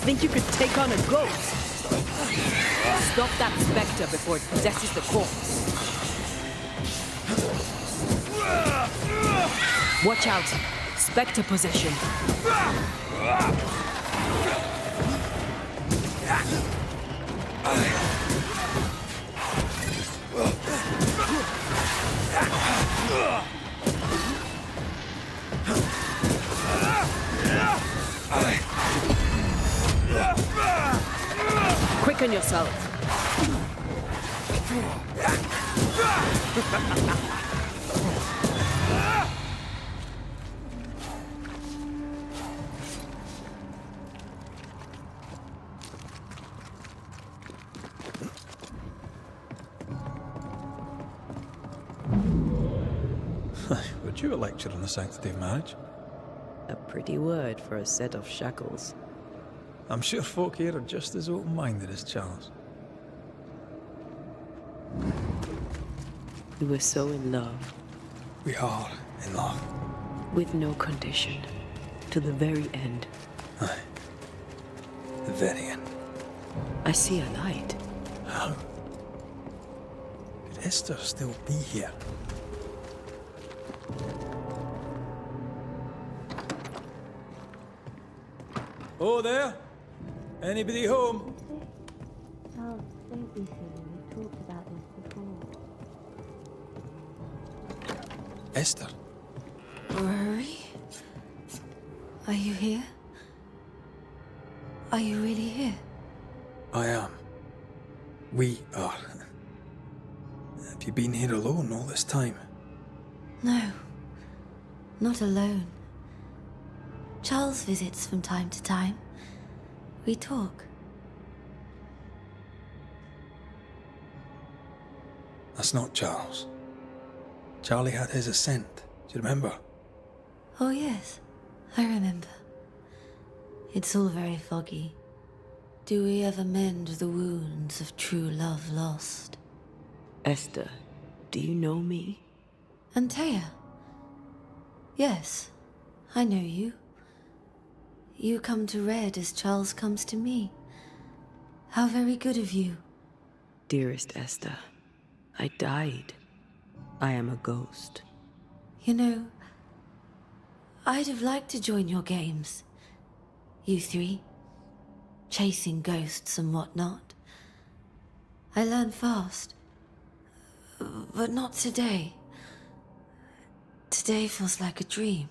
Think you could take on a ghost? Stop that specter before it possesses the corpse. Watch out! Specter possession. Quicken yourself. We're due a lecture on the sanctity of marriage. A pretty word for a set of shackles. I'm sure folk here are just as open-minded as Charles. We were so in love. We are in love. With no condition. To the very end. Aye. The very end. I see a light. How? Could Esther still be here? Oh, there? Anybody home? Charles, don't be silly. We've talked about this before. Esther? Rory? Are you here? Are you really here? I am. We are. Have you been here alone all this time? No. Not alone. Charles visits from time to time. We talk. That's not Charles. Charlie had his ascent. Do you remember? Oh yes, I remember. It's all very foggy. Do we ever mend the wounds of true love lost? Esther, do you know me? Antea? Yes, I know you. You come to Red as Charles comes to me. How very good of you. Dearest Esther, I died. I am a ghost. You know, I'd have liked to join your games. You three. Chasing ghosts and whatnot. I learn fast. But not today. Today feels like a dream.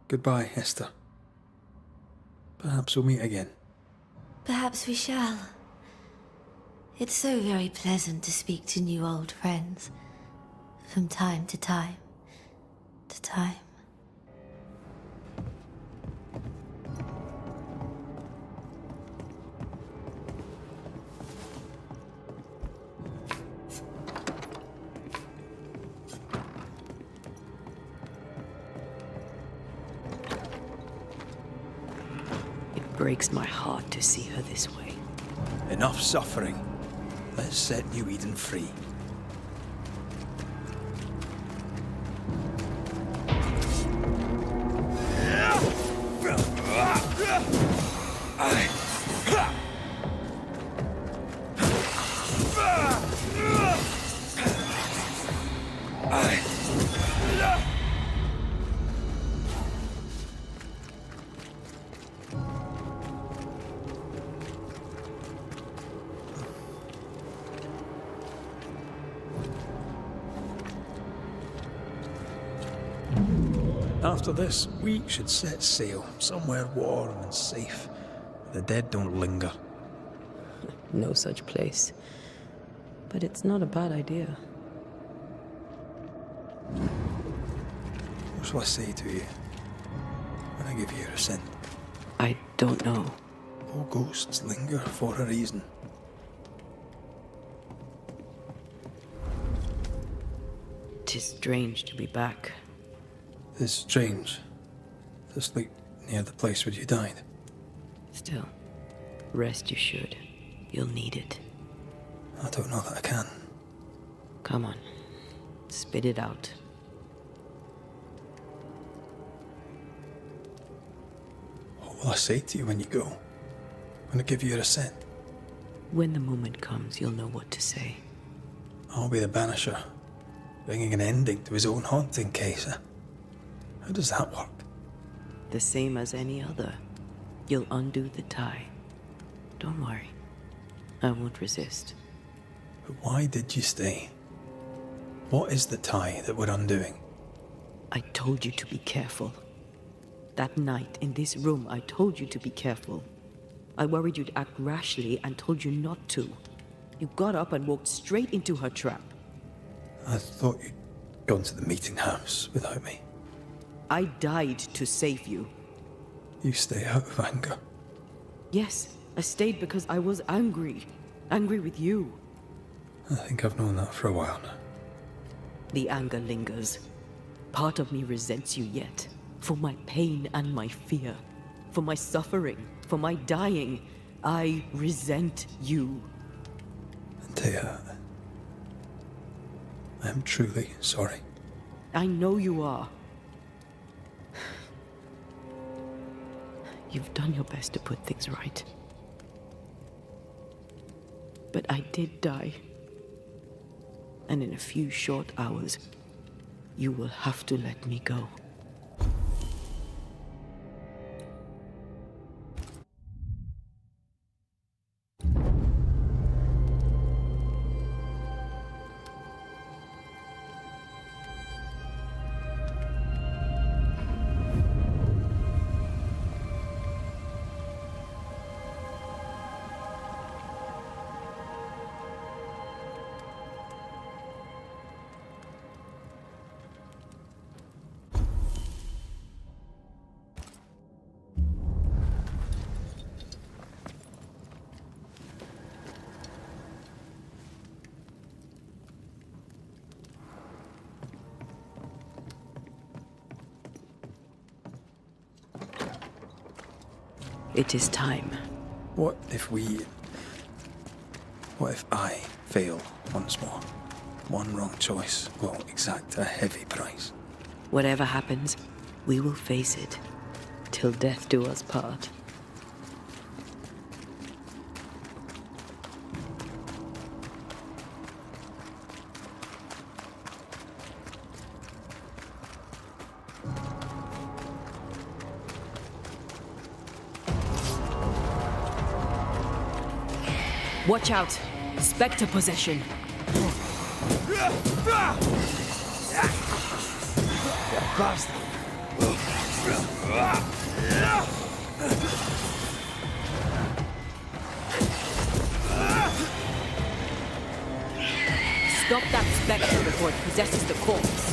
Goodbye, Esther. Perhaps we'll meet again. Perhaps we shall. It's so very pleasant to speak to new old friends. From time to time. To time. It breaks my heart to see her this way. Enough suffering. Let's set New Eden free. After this, we should set sail somewhere warm and safe, where the dead don't linger. No such place. But it's not a bad idea. What shall I say to you when I give you your assent? I don't know. All ghosts linger for a reason. Tis strange to be back. It's strange to sleep near the place where you died. Still, rest you should. You'll need it. I don't know that I can. Come on. Spit it out. What will I say to you when you go? When I give you your assent? When the moment comes, you'll know what to say. I'll be the Banisher, bringing an ending to his own haunting case. How does that work? The same as any other. You'll undo the tie. Don't worry. I won't resist. But why did you stay? What is the tie that we're undoing? I told you to be careful. That night in this room, I told you to be careful. I worried you'd act rashly and told you not to. You got up and walked straight into her trap. I thought you'd gone to the meeting house without me. I died to save you. You stay out of anger. Yes, I stayed because I was angry. Angry with you. I think I've known that for a while now. The anger lingers. Part of me resents you yet. For my pain and my fear. For my suffering. For my dying. I resent you. Antea, I am truly sorry. I know you are. You've done your best to put things right. But I did die. And in a few short hours, you will have to let me go. It is time. What if I fail once more? One wrong choice will exact a heavy price. Whatever happens, we will face it. Till death do us part. Watch out! Spectre possession! Bastard! Stop that spectre before it possesses the corpse!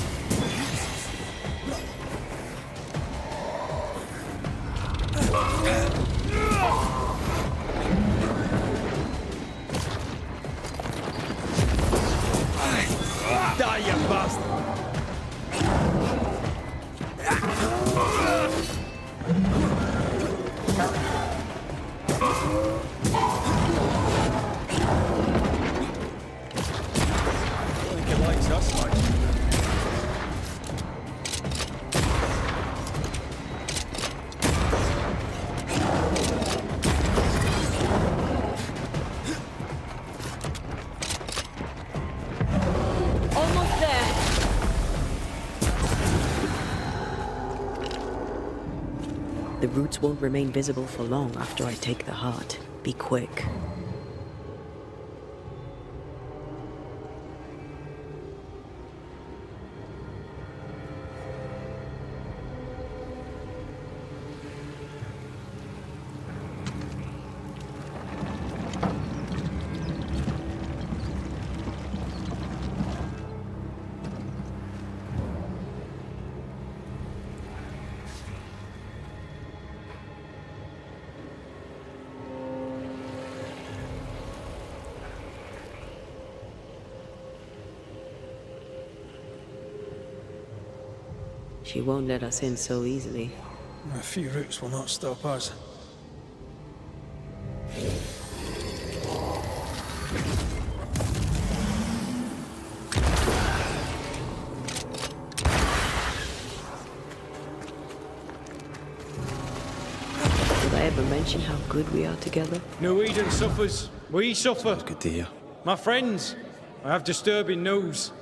Die, you bastard! I think it likes us much. Almost there! The roots won't remain visible for long after I take the heart. Be quick. She won't let us in so easily. A few roots will not stop us. Did I ever mention how good we are together? New Eden suffers. We suffer. Sounds good to hear. My friends, I have disturbing news.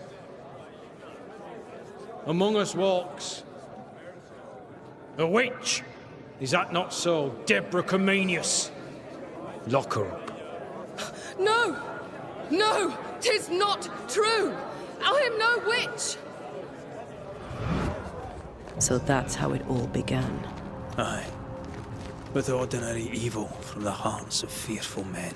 Among us walks a witch. Is that not so, Deborah Comenius? Lock her up. No! No! 'Tis not true! I am no witch! So that's how it all began. Aye. With ordinary evil from the hearts of fearful men.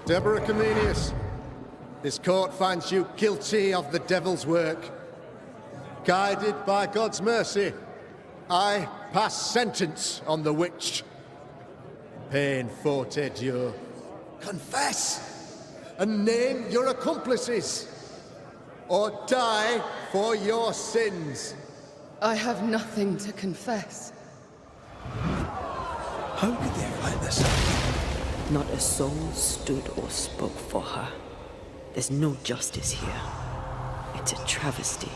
Deborah Comenius, this court finds you guilty of the devil's work. Guided by God's mercy, I pass sentence on the witch. Pain forte dure. Confess and name your accomplices, or die for your sins. I have nothing to confess. How could they have let this happen? Not a soul stood or spoke for her. There's no justice here. It's a travesty.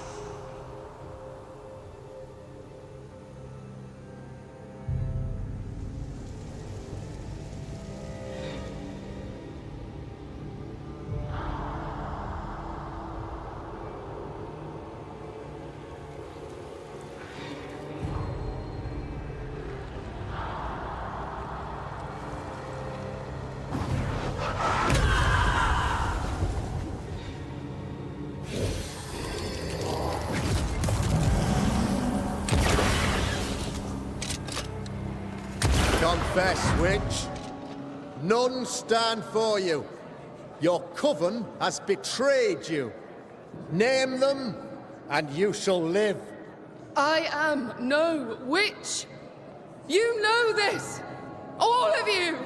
Confess, witch. None stand for you. Your coven has betrayed you. Name them, and you shall live. I am no witch. You know this. All of you.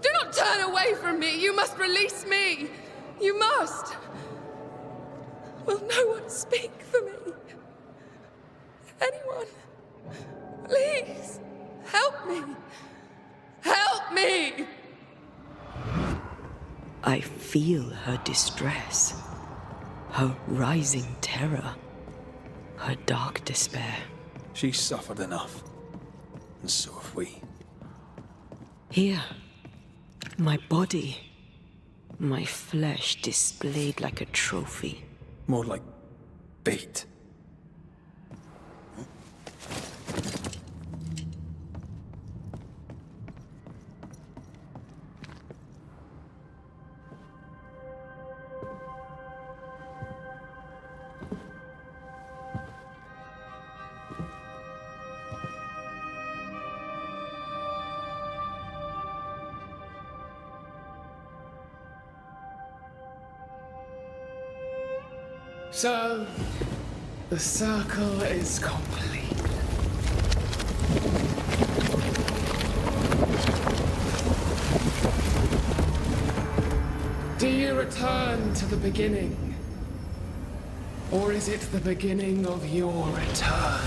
Do not turn away from me. You must release me. You must. Will no one speak for me? Anyone? Please, help me. Help me! I feel her distress, her rising terror, her dark despair. She's suffered enough, and so have we. Here, my body, my flesh displayed like a trophy. More like bait. So, the circle is complete. Do you return to the beginning? Or is it the beginning of your return?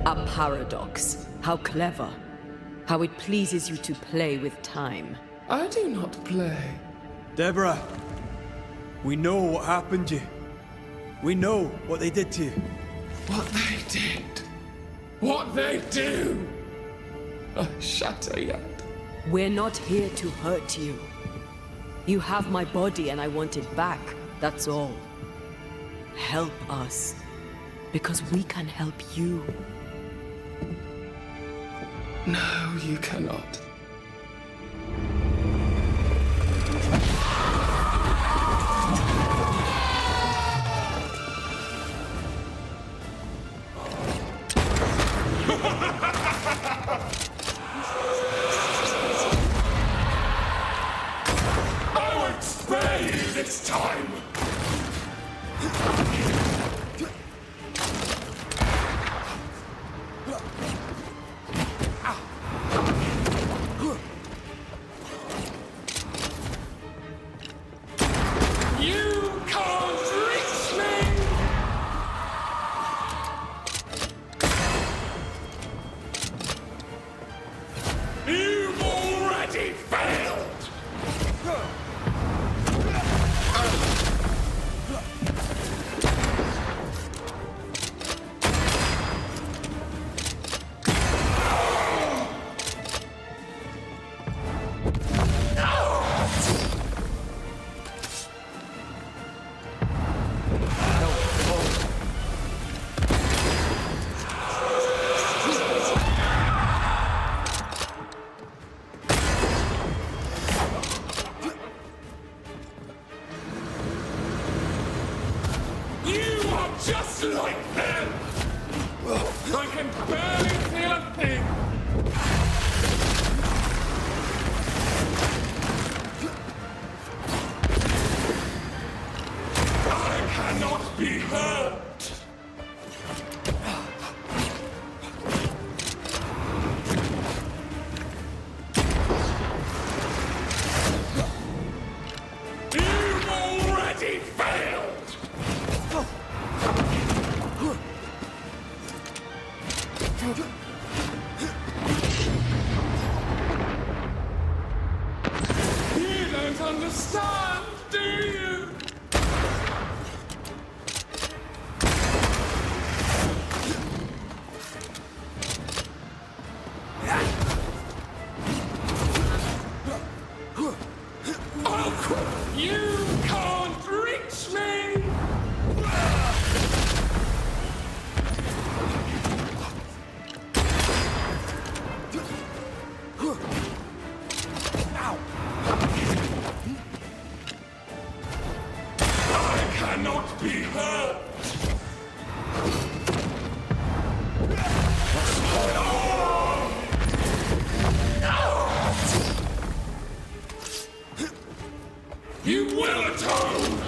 A paradox. How clever. How it pleases you to play with time. I do not play. Deborah, we know what happened to you. We know what they did to you. What they did. What they do. I shatter yet. We're not here to hurt you. You have my body and I want it back. That's all. Help us. Because we can help you. No, you cannot. I will spare you this time! just like them! I can barely feel a thing! I cannot be hurt! You've already failed! You don't understand, do you? You can't reach me! I cannot be hurt! You will atone!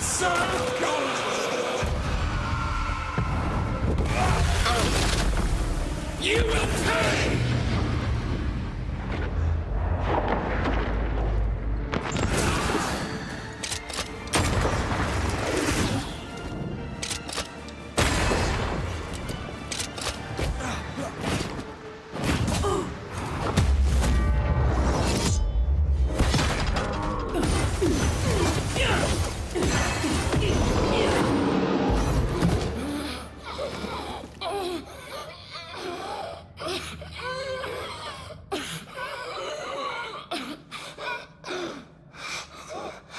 Serve God! You will pay!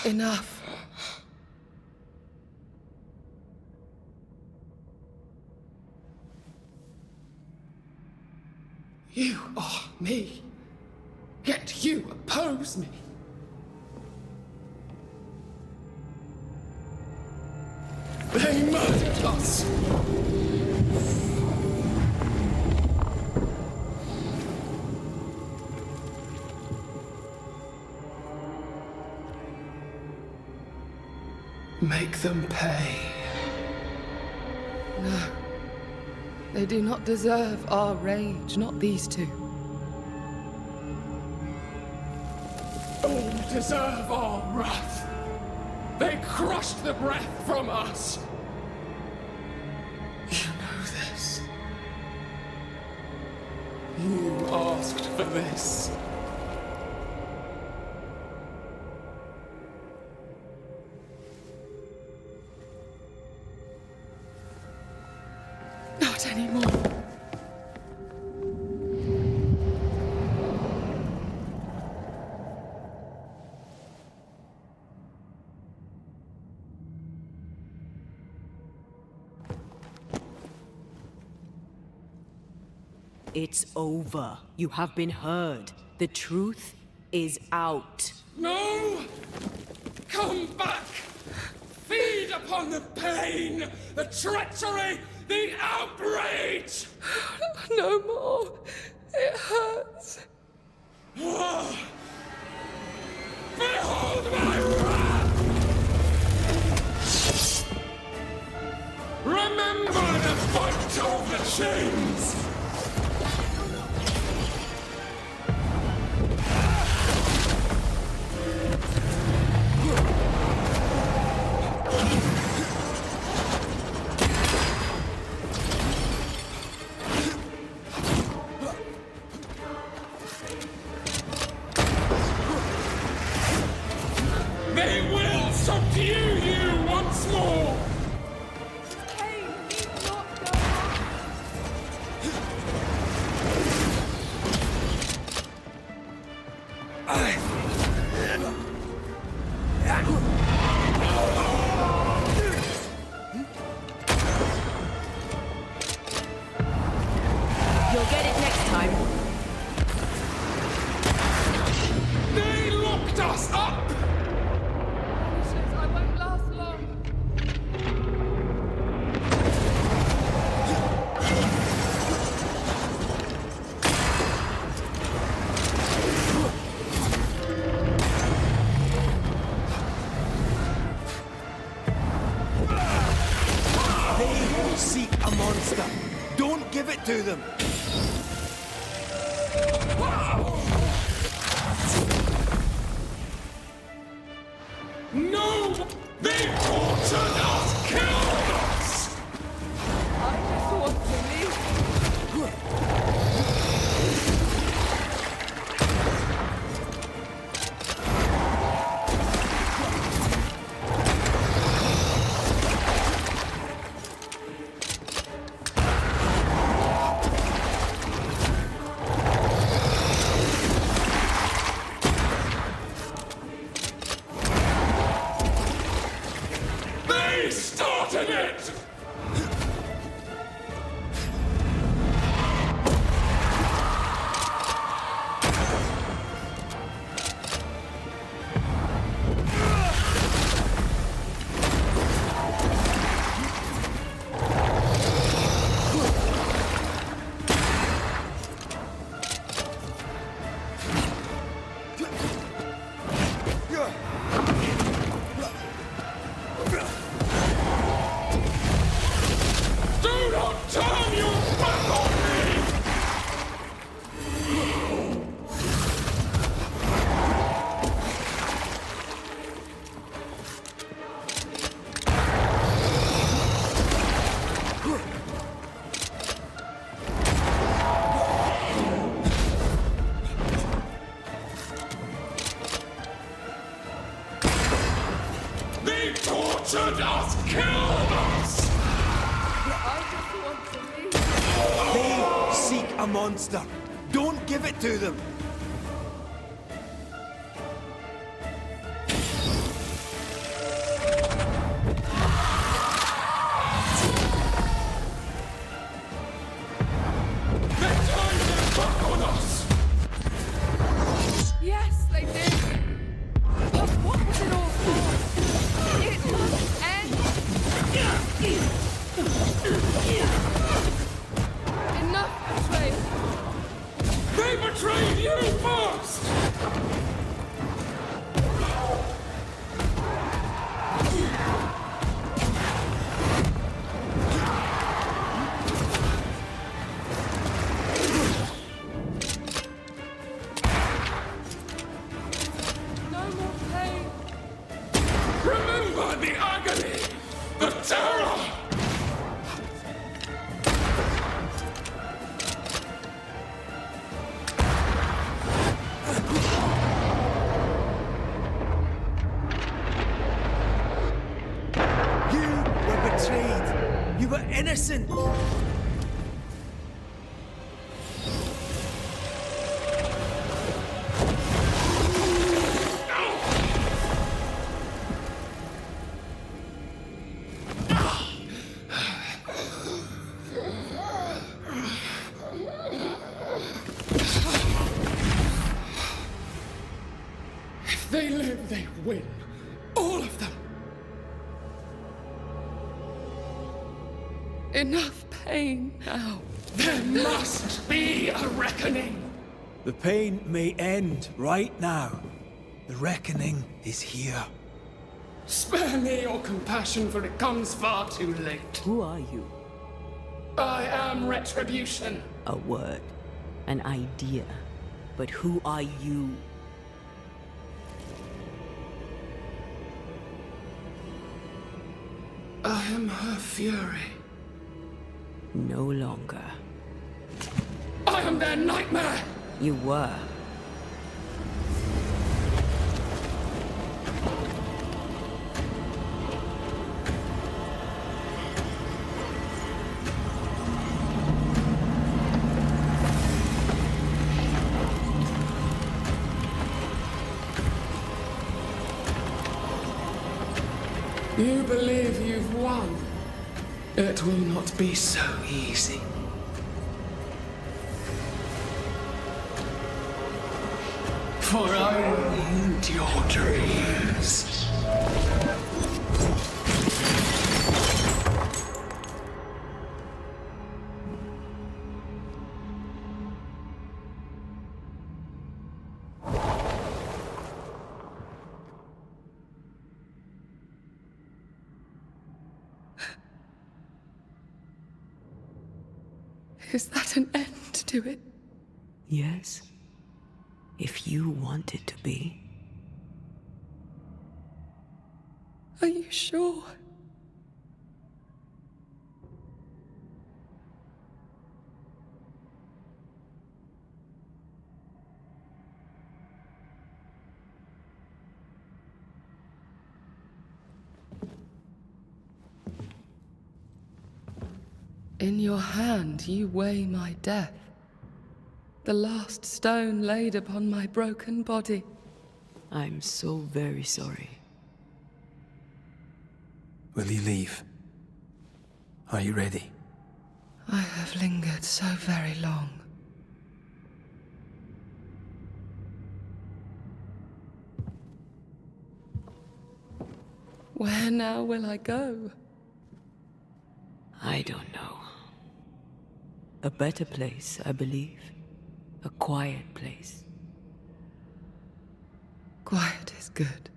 Enough. You are me, yet you oppose me. They murdered us. Make them pay. No. They do not deserve our rage, not these two. All deserve our wrath. They crushed the breath from us. You know this. You asked for this. Not anymore. It's over. You have been heard. The truth is out. No! Come back! Feed upon the pain, the treachery, the outrage! No more. It hurts. Behold my wrath! Remember the fight of the chains! They will subdue you once more! Hey, you not go. time. They locked us up! Banishers, I won't last long. They seek a monster. Don't give it to them. No! They tortured us! Killed us! I just want to leave. They started it! Do not turn your back on me! They tortured us, killed us! I just want to leave. They seek a monster. Don't give it to them. They turned their back on us! Yes, they did. But what was it all for? It must end. Enough betrayal. They betrayed you first! No more pain. Remember the agony! The terror! You were betrayed. You were innocent. If they live, they win. All of them. Enough pain now. There must be a reckoning. The pain may end right now. The reckoning is here. Spare me your compassion, for it comes far too late. Who are you? I am retribution. A word, an idea. But who are you? I am her fury. No longer. I am their nightmare. You were. You believe you've won. It will not be so easy. for I need your dreams. Is that an end to it? Yes. If you want it to be. Are you sure? In your hand you weigh my death, the last stone laid upon my broken body. I'm so very sorry. Will you leave? Are you ready? I have lingered so very long. Where now will I go? I don't know. A better place, I believe. A quiet place. Quiet is good.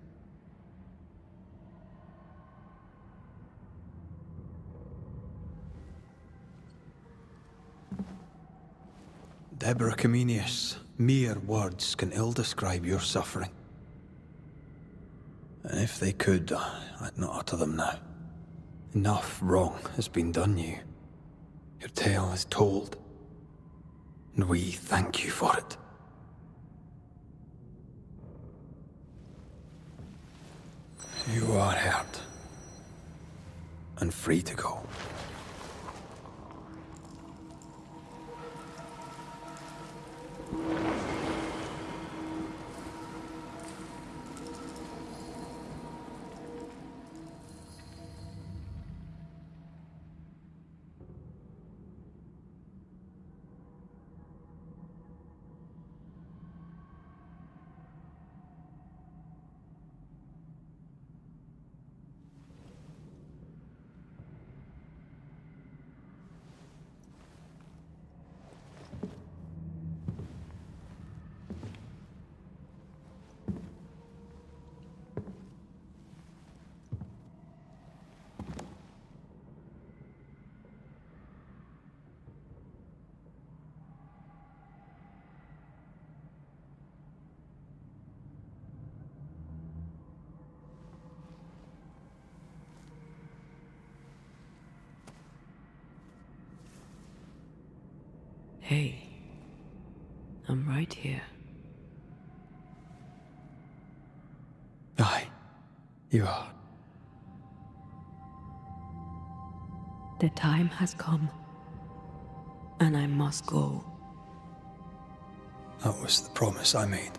Deborah Comenius, mere words can ill describe your suffering. And if they could, I'd not utter them now. Enough wrong has been done you. Your tale is told, and we thank you for it. You are heard, and free to go. Hey, I'm right here. Aye, you are. The time has come, and I must go. That was the promise I made.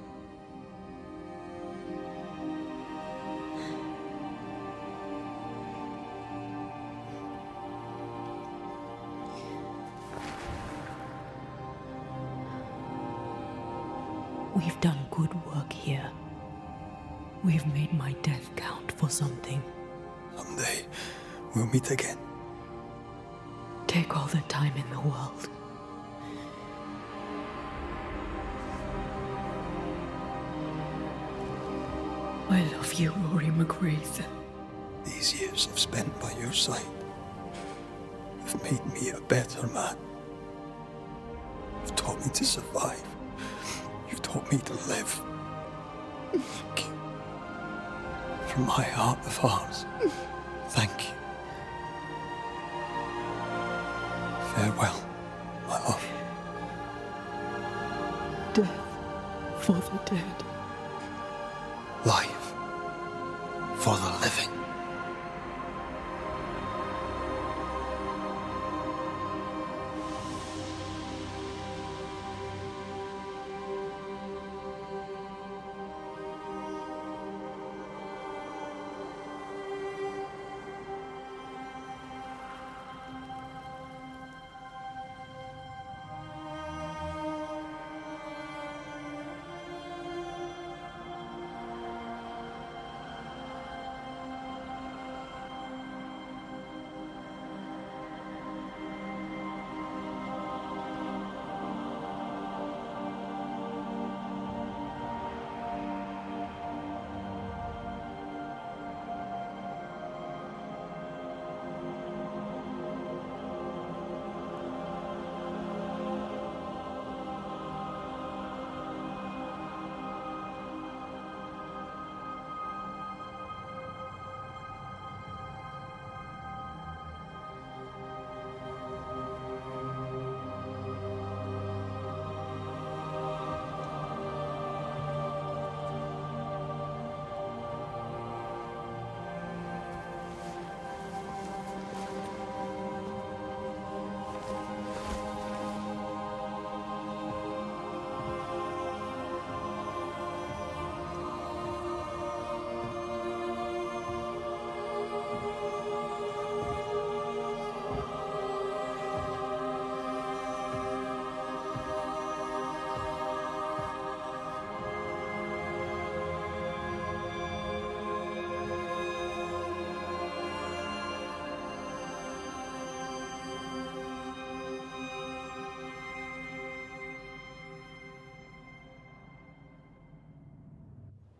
We've done good work here. We've made my death count for something. Someday, we'll meet again. Take all the time in the world. I love you, Rory McGrath. These years I've spent by your side have made me a better man. You've taught me to survive. You've taught me to live. Thank you. From my heart of hearts, thank you. Farewell, my love. Death for the dead. Life for the living.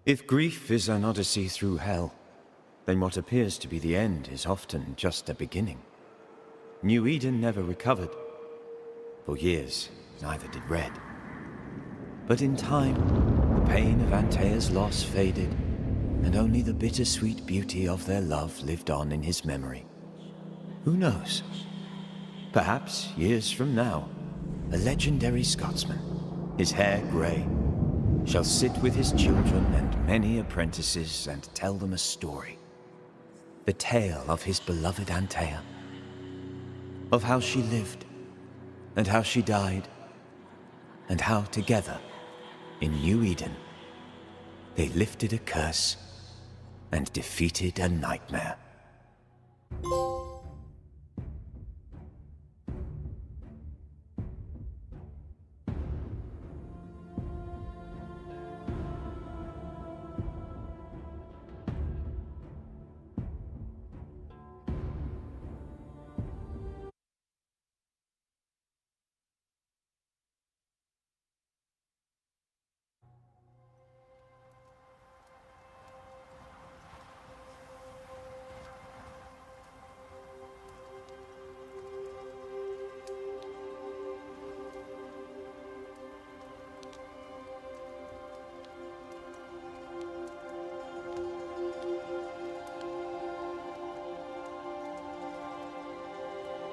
If grief is an odyssey through hell, then what appears to be the end is often just a beginning. New Eden never recovered. For years, neither did Red. But in time, the pain of Antea's loss faded, and only the bittersweet beauty of their love lived on in his memory. Who knows? Perhaps, years from now, a legendary Scotsman, his hair grey, shall sit with his children and many apprentices and tell them a story. The tale of his beloved Antea. Of how she lived, and how she died, and how together, in New Eden, they lifted a curse and defeated a nightmare.